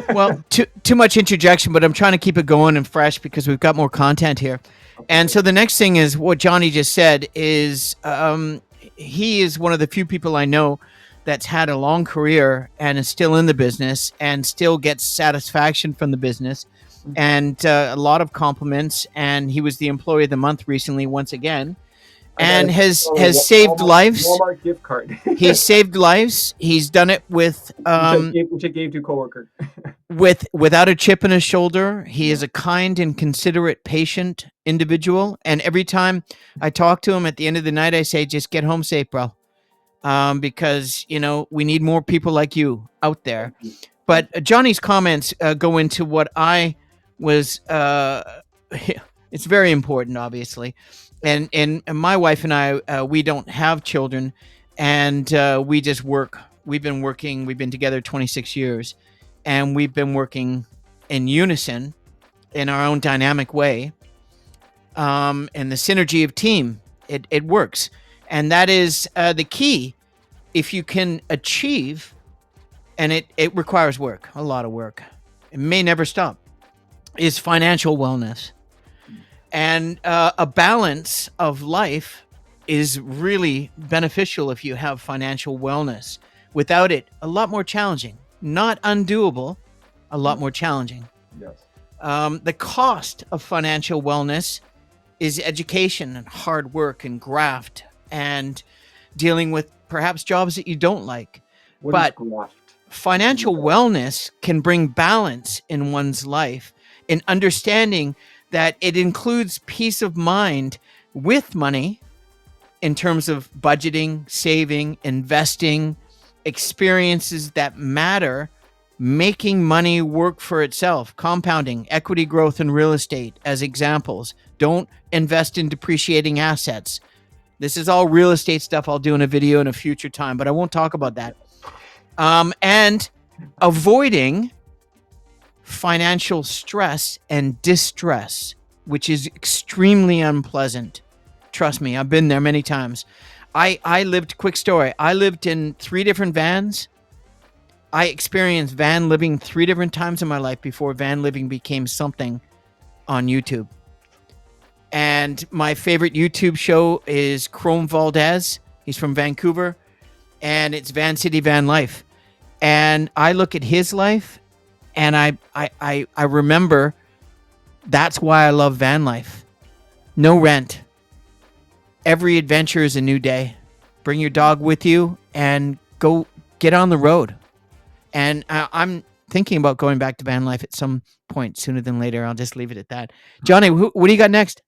S1: Well, too much interjection, but I'm trying to keep it going and fresh because we've got more content here.
S2: Okay,
S1: And
S2: good.
S1: so the next thing is what Johnny just said is he is one of the few people I know that's had a long career and is still in the business and still gets satisfaction from the business and a lot of compliments. And he was the employee of the month recently once again,
S2: I got
S1: and
S2: a
S1: has saved lives.
S2: Walmart gift card.
S1: He's saved lives. He's done it with
S2: which I gave to a coworker.
S1: without a chip in his shoulder. He
S2: Yeah.
S1: is a kind and considerate, patient individual. And every time I talk to him at the end of the night, I say, "Just get home safe, bro," because we need more people like you out there.
S2: Thank you.
S1: But Johnny's comments go into what I was. It's very important, obviously, and my wife and I, we don't have children, and we just work. We've been working. We've been together 26 years, and we've been working in unison, in our own dynamic way. And the synergy of team, it works, and that is the key. If you can achieve, and it requires work, a lot of work. It may never stop. Is financial wellness. And a balance of life is really beneficial if you have financial wellness. Without it, a lot more challenging. Not undoable, a lot more challenging.
S2: Yes.
S1: The cost of financial wellness is education and hard work and graft and dealing with perhaps jobs that you don't like.
S2: What is
S1: But
S2: graft?
S1: financial wellness can bring balance in one's life in understanding that it includes peace of mind with money in terms of budgeting, saving, investing, experiences that matter, making money work for itself, compounding, equity growth, and real estate as examples. Don't invest in depreciating assets. This is all real estate stuff I'll do in a video in a future time, but I won't talk about that. And avoiding financial stress and distress, which is extremely unpleasant. Trust me, I've been there many times. I lived, quick story, I lived in 3 different vans. I experienced van living 3 different times in my life before van living became something on YouTube. And my favorite YouTube show is Chrome Valdez. He's from Vancouver, and it's Van City Van Life. And I look at his life, and I remember that's why I love van life. No rent. Every adventure is a new day. Bring your dog with you and go get on the road. And I'm thinking about going back to van life at some point sooner than later. I'll just leave it at that. Johnny, what do you got next?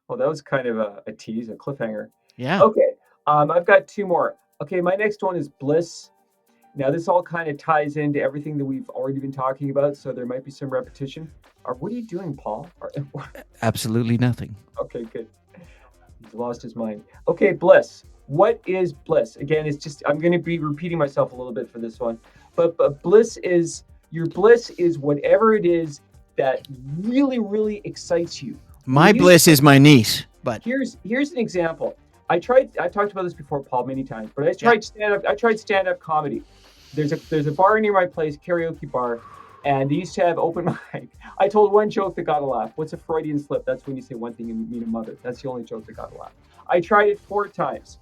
S2: Well, that was kind of a tease, a cliffhanger.
S1: Yeah.
S2: Okay, I've got 2 more. Okay, my next one is bliss. Now, this all kind of ties into everything that we've already been talking about, so there might be some repetition. What are you doing, Paul?
S1: Absolutely nothing.
S2: Okay, good. He's lost his mind. Okay, bliss. What is bliss? Again, it's just, I'm going to be repeating myself a little bit for this one, but your bliss is whatever it is that really, really excites you.
S1: My bliss is my niece, but
S2: here's an example. I talked about this before, Paul, many times, but I tried stand-up comedy. There's a bar near my place, karaoke bar, and they used to have open mic. I told one joke that got a laugh. What's a Freudian slip? That's when you say one thing and mean a mother. That's the only joke that got a laugh. I tried it 4 times.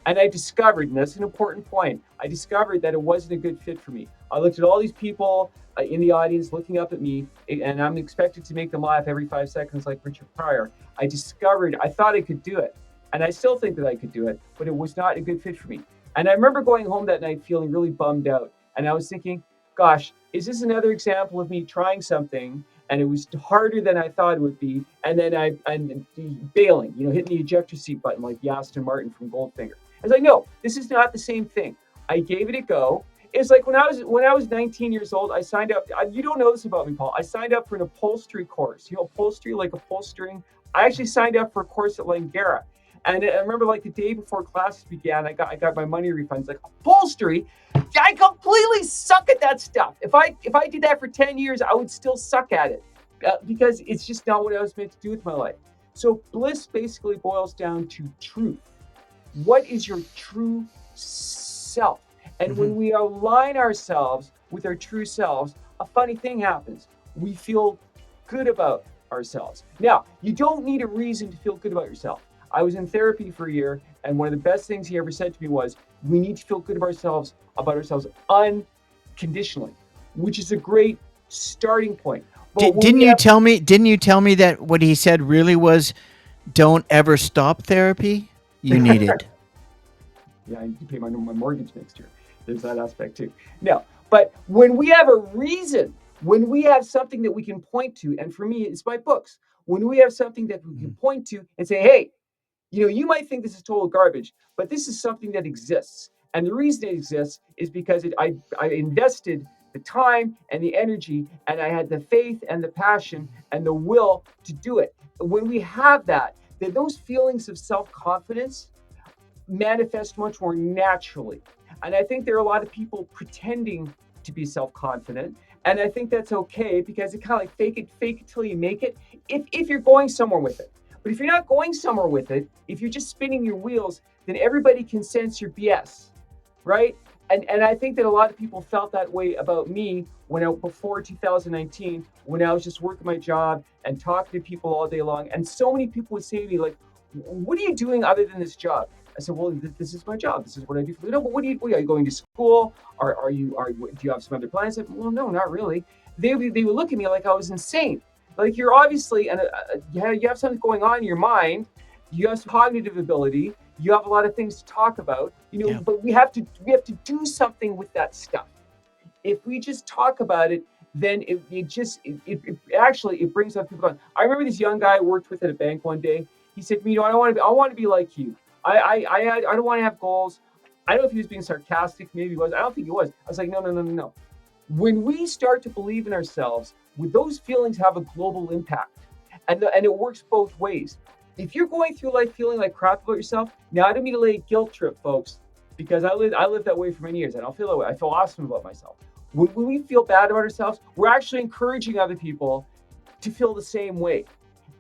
S2: And I discovered, and that's an important point, I discovered that it wasn't a good fit for me. I looked at all these people in the audience looking up at me, and I'm expected to make them laugh every 5 seconds like Richard Pryor. I thought I could do it. And I still think that I could do it, but it was not a good fit for me. And I remember going home that night feeling really bummed out. And I was thinking, gosh, is this another example of me trying something and it was harder than I thought it would be? And then I'm bailing, hitting the ejector seat button like the Aston Martin from Goldfinger. I was like, no, this is not the same thing. I gave it a go. It's like when I was 19 years old, I signed up. You don't know this about me, Paul. I signed up for an upholstery course. Upholstery, like upholstering. I actually signed up for a course at Langara. And I remember like the day before classes began, I got my money refunds. Like upholstery, I completely suck at that stuff. If I did that for 10 years, I would still suck at it because it's just not what I was meant to do with my life. So bliss basically boils down to truth. What is your true self? And when we align ourselves with our true selves, a funny thing happens. We feel good about ourselves. Now, you don't need a reason to feel good about yourself. I was in therapy for a year, and one of the best things he ever said to me was, we need to feel good about ourselves unconditionally, which is a great starting point. But when
S1: Didn't
S2: we
S1: you
S2: have,
S1: tell me? Didn't you tell me that what he said really was, don't ever stop therapy? You need it.
S2: yeah, I need to pay my mortgage next year. There's that aspect too. No, but when we have a reason, when we have something that we can point to, and for me, it's my books. When we have something that we can point to and say, hey, you might think this is total garbage, but this is something that exists. And the reason it exists is because I invested the time and the energy, and I had the faith and the passion and the will to do it. When we have that, then those feelings of self-confidence manifest much more naturally. And I think there are a lot of people pretending to be self-confident. And I think that's okay because it kind of like fake it till you make it. If you're going somewhere with it. But if you're not going somewhere with it, if you're just spinning your wheels, then everybody can sense your BS, right? And I think that a lot of people felt that way about me before 2019, when I was just working my job and talking to people all day long. And so many people would say to me, like, what are you doing other than this job? I said, well, this is my job. This is what I do. No, but are you going to school? Do you have some other plans? I said, well, no, not really. They would look at me like I was insane. Like, you're obviously, you have something going on in your mind. You have some cognitive ability. You have a lot of things to talk about, but we have to do something with that stuff. If we just talk about it, then it brings up people on. I remember this young guy I worked with at a bank one day. He said, I want to be like you. I don't want to have goals. I don't know if he was being sarcastic. Maybe he was. I don't think he was. I was like, no. When we start to believe in ourselves, those feelings have a global impact, and it works both ways. If you're going through life feeling like crap about yourself, now I don't mean to lay a guilt trip, folks, because I lived that way for many years. I don't feel that way. I feel awesome about myself. When we feel bad about ourselves, we're actually encouraging other people to feel the same way.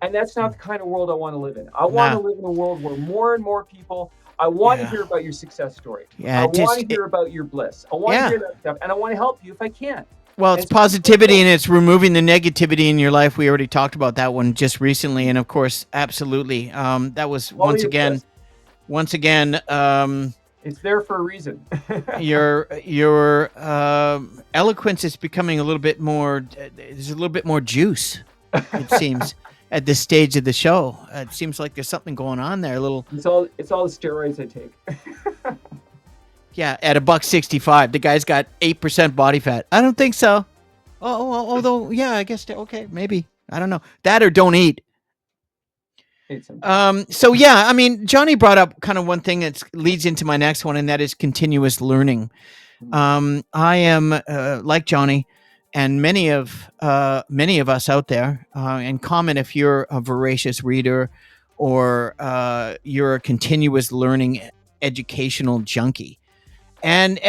S2: And that's not the kind of world I want to live in. I want to live in a world where more and more people, I want to hear about your success story. I want to hear about your bliss. I want to hear that stuff. And I want to help you if I can.
S1: Well, it's positivity and it's removing the negativity in your life. We already talked about that one just recently. And of course, absolutely. That was once again,
S2: it's there for a reason.
S1: your eloquence is becoming a little bit more, there's a little bit more juice, it seems. At this stage of the show, it seems like there's something going on there.
S2: It's all the steroids I take.
S1: Yeah, at $1.65, the guy's got 8% body fat. I don't think so. Although, yeah, I guess okay, maybe. I don't know. That or don't eat. So yeah, I mean, Johnny brought up kind of one thing that leads into my next one, and that is continuous learning. I am like Johnny. And many of us out there, and comment if you're a voracious reader or you're a continuous learning educational junkie. And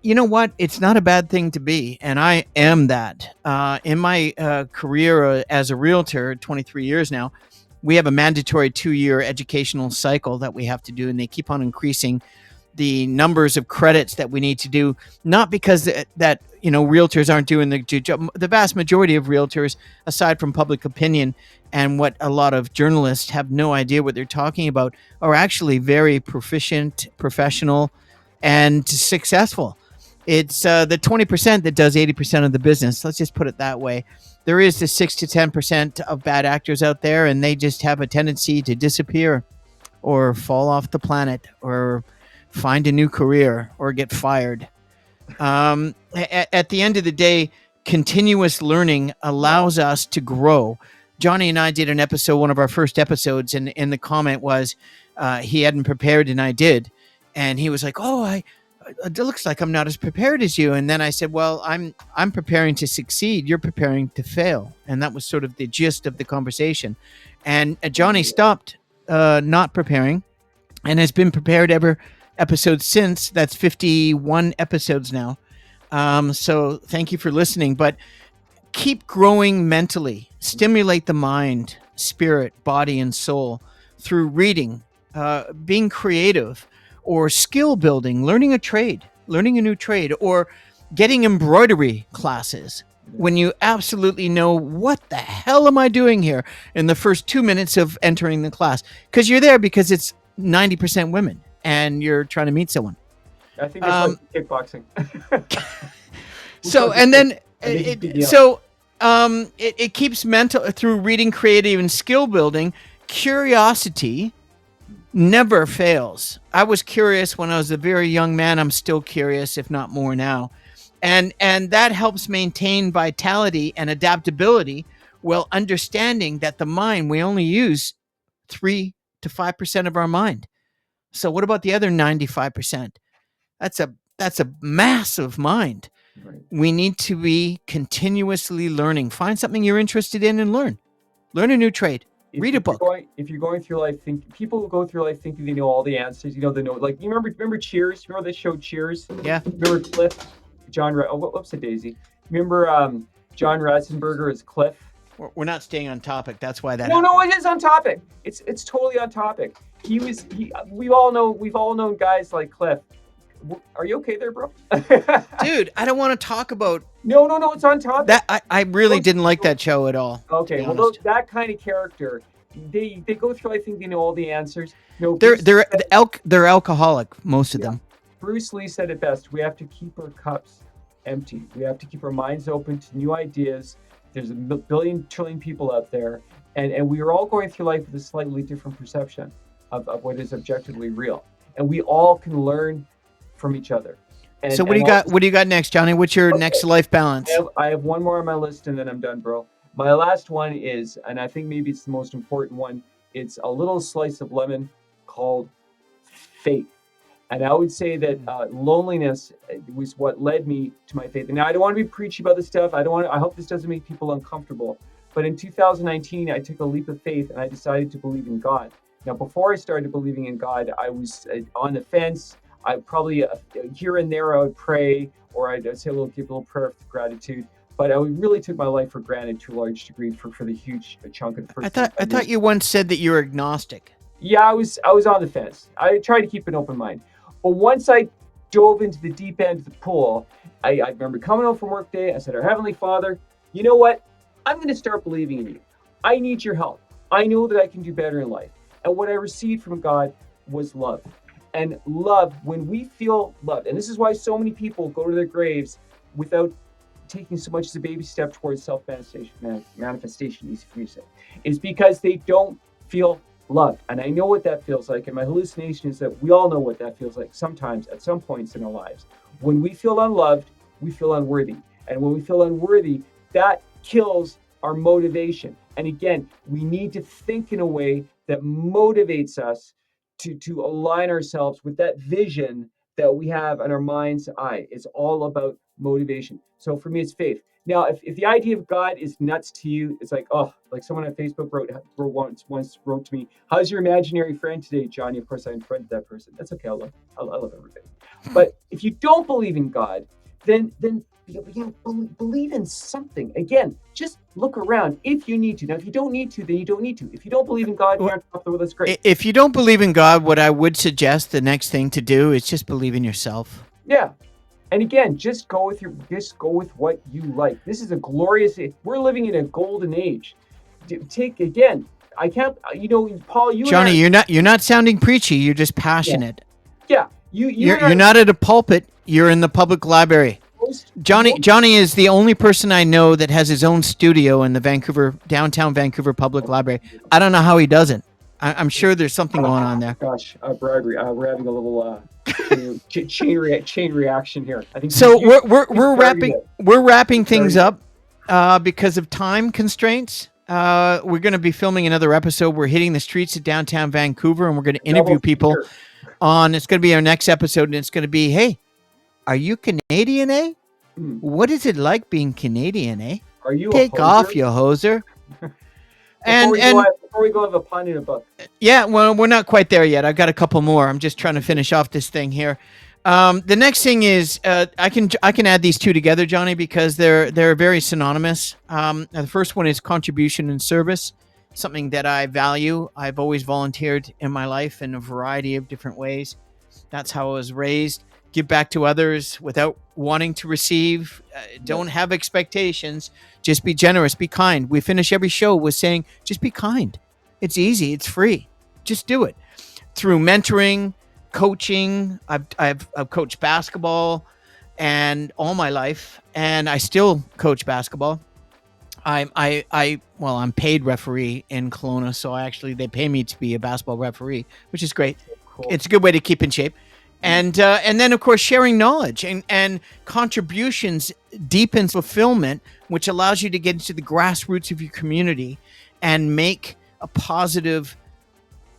S1: you know what? It's not a bad thing to be, and I am that. In my career as a realtor, 23 years now, we have a mandatory 2-year educational cycle that we have to do, and they keep on increasing the numbers of credits that we need to do, not because that realtors aren't doing the job. The vast majority of realtors, aside from public opinion and what a lot of journalists have no idea what they're talking about, are actually very proficient, professional, and successful. It's the 20% that does 80% of the business. Let's just put it that way. There is the 6 to 10% of bad actors out there, and they just have a tendency to disappear or fall off the planet or find a new career or get fired. At the end of the day, continuous learning allows us to grow. Johnny and I did an episode, one of our first episodes, and the comment was he hadn't prepared and I did. And he was like, it looks like I'm not as prepared as you. And then I said, well, I'm preparing to succeed. You're preparing to fail. And that was sort of the gist of the conversation. And Johnny stopped not preparing and has been prepared ever episodes since. That's 51 episodes now. So thank you for listening, but keep growing mentally, stimulate the mind, spirit, body, and soul through reading, being creative, or skill building, learning a trade. learning a new trade, or getting embroidery classes when you absolutely know what the hell am I doing here in the first 2 minutes of entering the class, because you're there because it's 90% women and you're trying to meet someone.
S2: I think that's like kickboxing.
S1: So and then it keeps mental through reading, creative, and skill building. Curiosity never fails. I was curious when I was a very young man. I'm still curious, if not more now. And that helps maintain vitality and adaptability while understanding that the mind, we only use 3 to 5% of our mind. So what about the other 95%? That's a massive mind.
S2: Right.
S1: We need to be continuously learning. Find something you're interested in and learn. Learn a new trade. Read a book.
S2: If you're going through life, people go through life thinking they know all the answers. They know, like, you remember Cheers? Remember the show Cheers?
S1: Yeah.
S2: Remember Cliff? Whoops, a daisy. Remember John Ratzenberger as Cliff?
S1: We're not staying on topic. That's why that.
S2: No, it is on topic. It's totally on topic. We've all known guys like Cliff. Are you okay there, bro?
S1: Dude, I don't want to talk about.
S2: No, it's on topic.
S1: That I really didn't like that show at all.
S2: Okay, well, that kind of character, they go through. I think they know all the answers. No,
S1: they're alcoholic, most of them.
S2: Bruce Lee said it best. We have to keep our cups empty. We have to keep our minds open to new ideas. There's a billion trillion people out there, and we are all going through life with a slightly different perception of what is objectively real, and we all can learn from each other.
S1: So what do you got next, Johnny? What's your next life balance?
S2: I have one more on my list, and then I'm done, bro. My last one is, and I think maybe it's the most important one, it's a little slice of lemon called faith. And I would say that loneliness was what led me to my faith. And now I don't want to be preachy about this stuff. I hope this doesn't make people uncomfortable. But in 2019, I took a leap of faith and I decided to believe in God. Now, before I started believing in God, I was on the fence. I probably here and there I would pray, or I'd say give a little prayer of gratitude. But I really took my life for granted to a large degree for the huge chunk of the first.
S1: I thought you once said that you were agnostic.
S2: Yeah, I was on the fence. I tried to keep an open mind. But once I dove into the deep end of the pool, I remember coming home from work day. I said, "Our Heavenly Father, you know what? I'm going to start believing in you. I need your help. I know that I can do better in life." And what I received from God was love. And love, when we feel loved, and this is why so many people go to their graves without taking so much as a baby step towards self-manifestation, easy for me to say, is because they don't feel loved. And I know what that feels like. And my hallucination is that we all know what that feels like sometimes at some points in our lives. When we feel unloved, we feel unworthy. And when we feel unworthy, that kills our motivation. And again, we need to think in a way that motivates us to align ourselves with that vision that we have in our mind's eye. It's all about motivation. So for me, it's faith. Now, if the idea of God is nuts to you, it's like, oh, like someone on Facebook once wrote to me, "How's your imaginary friend today, Johnny?" Of course, I unfriended that person. That's okay. I love everybody. But if you don't believe in God, then believe in something. Again, just look around if you need to. Now, if you don't need to, then you don't need to. If you don't believe in God, you're on top of the world. That's great.
S1: If you don't believe in God, what I would suggest the next thing to do is just believe in yourself.
S2: Yeah. And again, just go with what you like. This is a glorious age. We're living in a golden age. I can't, Paul,
S1: Johnny, you're not sounding preachy. You're just passionate.
S2: Yeah.
S1: You're not at a pulpit. You're in the public library. Johnny is the only person I know that has his own studio in the downtown Vancouver Public Library. I don't know how he does it. I'm sure there's something going on there.
S2: Gosh, bribery. We're having a little chain reaction here. I think
S1: so. We're wrapping things up because of time constraints. We're going to be filming another episode. We're hitting the streets of downtown Vancouver, and we're going to interview people on. It's going to be our next episode, and it's going to be, hey, are you Canadian, eh? What is it like being Canadian, eh?
S2: Are you
S1: Take off, you hoser.
S2: Before we go, I have a pun in a book.
S1: Yeah, well, we're not quite there yet. I've got a couple more. I'm just trying to finish off this thing here. The next thing is I can add these two together, Johnny, because they're very synonymous. The first one is contribution and service, something that I value. I've always volunteered in my life in a variety of different ways. That's how I was raised. give back to others without wanting to receive. Don't have expectations. Just be generous, be kind. We finish every show with saying, just be kind. It's easy, it's free. Just do it. Through mentoring, coaching, I've coached basketball and all my life, and I still coach basketball. I'm paid referee in Kelowna, so they pay me to be a basketball referee, which is great.
S2: Cool.
S1: It's a good way to keep in shape. And then, of course, sharing knowledge and contributions deepens fulfillment, which allows you to get into the grassroots of your community and make a positive,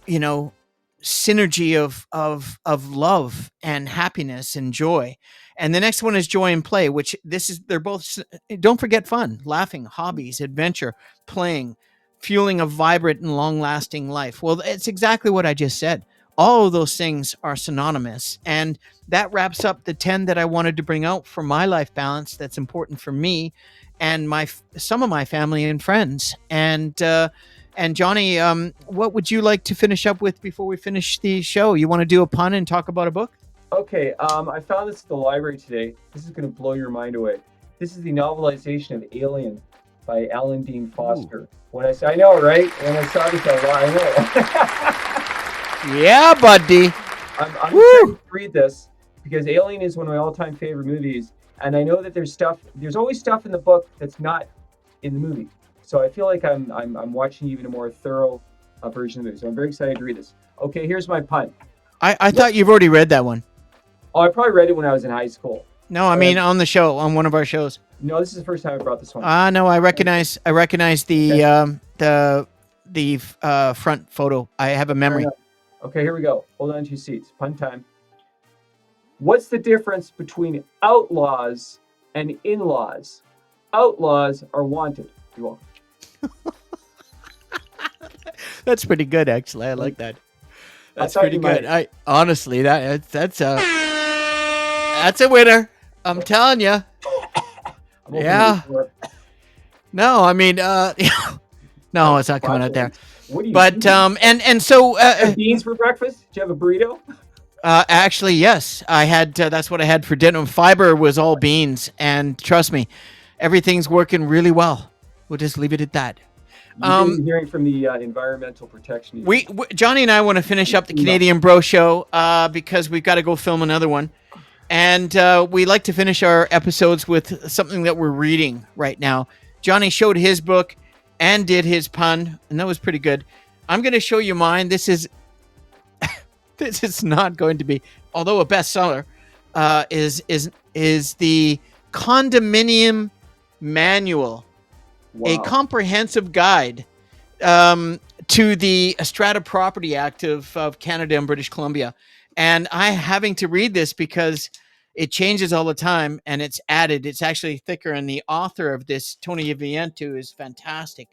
S1: synergy of love and happiness and joy. And the next one is joy and play, which they're both, don't forget, fun, laughing, hobbies, adventure, playing, fueling a vibrant and long lasting life. Well, it's exactly what I just said. All of those things are synonymous. And that wraps up the 10 that I wanted to bring out for my life balance that's important for me and some of my family and friends. And Johnny, what would you like to finish up with before we finish the show? You want to do a pun and talk about a book?
S2: Okay, I found this at the library today. This is going to blow your mind away. This is the novelization of Alien by Alan Dean Foster. Ooh. I know, right? When I saw this, I know.
S1: Yeah, buddy.
S2: I'm excited to read this because Alien is one of my all-time favorite movies, and I know that there's always stuff in the book that's not in the movie. So I feel like I'm watching even a more thorough version of the movie. So I'm very excited to read this. Okay, here's my pun.
S1: I thought you've already read that one.
S2: Oh, I probably read it when I was in high school.
S1: No, I mean on the show, on one of our shows.
S2: No, this is the first time I brought this one.
S1: No, I recognize the front photo. I have a memory.
S2: Okay, here we go. Hold on to your seats. Pun time. What's the difference between outlaws and in-laws? Outlaws are wanted. You're welcome.
S1: That's pretty good, actually. I like that. That's pretty good. Honestly, that's a winner. I'm telling you. Yeah. No, I mean, no, it's not coming out there. But and so
S2: beans for breakfast? Did you have a burrito?
S1: Actually, yes, I had. That's what I had for dinner. Fiber was all beans, and trust me, everything's working really well. We'll just leave it at that.
S2: You've been hearing from the environmental protection.
S1: Johnny and I want to finish up the Canadian Bro Show because we've got to go film another one, and we like to finish our episodes with something that we're reading right now. Johnny showed his book and did his pun, and that was pretty good. I'm going to show you mine. This is not going to be, although a bestseller, is the Condominium Manual. Wow. A comprehensive guide to the Strata Property Act of Canada and British Columbia. And I'm having to read this because it changes all the time and it's added. It's actually thicker. And the author of this, Tony Avientu, is fantastic.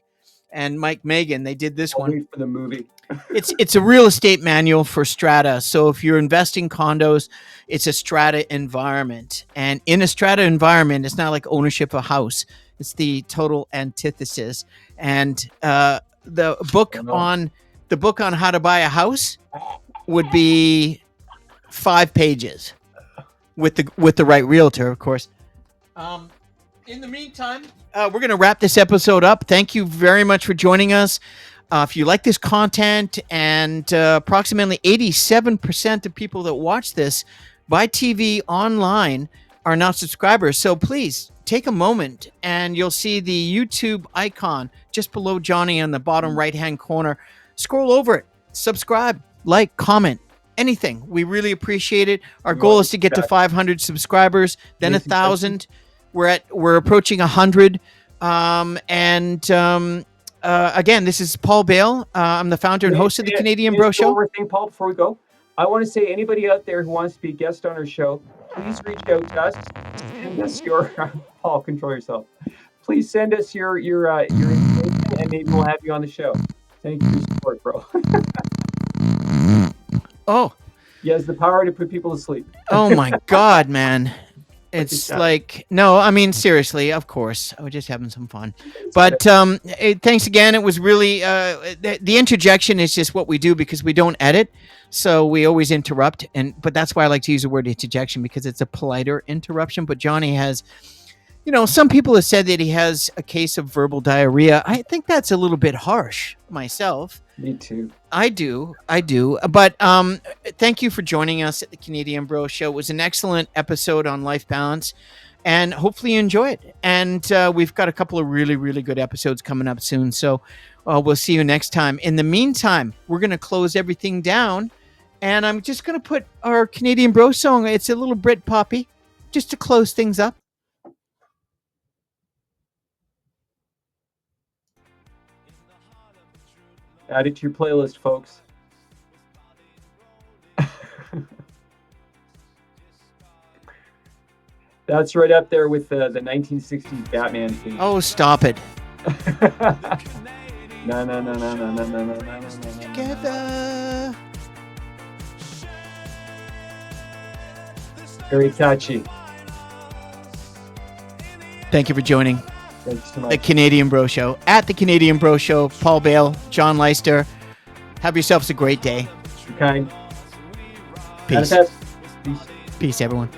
S1: And Mike Megan, they did this one.
S2: Wait for the movie.
S1: It's a real estate manual for strata. So if you're investing condos, it's a strata environment. And in a strata environment, it's not like ownership of a house. It's the total antithesis. And the book on how to buy a house would be 5 pages with the right realtor, of course. In the meantime, we're going to wrap this episode up. Thank you very much for joining us. If you like this content, and approximately 87% of people that watch this by TV online are not subscribers. So please take a moment and you'll see the YouTube icon just below Johnny in the bottom right-hand corner. Scroll over it, subscribe, like, comment, anything. We really appreciate it. Our goal is to get to 500 subscribers, then 1,000. We're approaching 100. Again, this is Paul Bale. I'm the founder and host of the Canadian Bro Show.
S2: One more thing, Paul, before we go. I want to say anybody out there who wants to be a guest on our show, please reach out to us. Send us your Paul, control yourself. Please send us your information, and maybe we'll have you on the show. Thank you for your support, bro.
S1: Oh,
S2: he has the power to put people to sleep.
S1: Oh my God, man! It's like, no, I mean, seriously, of course. I was just having some fun. But thanks again. It was really, the interjection is just what we do because we don't edit. So we always interrupt. But that's why I like to use the word interjection, because it's a politer interruption. But Johnny has, some people have said that he has a case of verbal diarrhea. I think that's a little bit harsh myself.
S2: Me too.
S1: I do. But thank you for joining us at the Canadian Bro Show. It was an excellent episode on life balance, and hopefully you enjoy it. And we've got a couple of really, really good episodes coming up soon. So we'll see you next time. In the meantime, we're going to close everything down, and I'm just going to put our Canadian Bro song. It's a little Brit poppy, just to close things up.
S2: Add it to your playlist, folks. That's right up there with the 1960s Batman theme.
S1: Oh, stop it.
S2: No.
S1: Together.
S2: Very catchy.
S1: Thank you for joining
S2: Thanks so much.
S1: the Canadian Bro Show. At the Canadian Bro Show, Paul Bale, John Leister. Have yourselves a great day.
S2: Be kind.
S1: Peace.
S2: Manifest. Peace.
S1: Peace, everyone.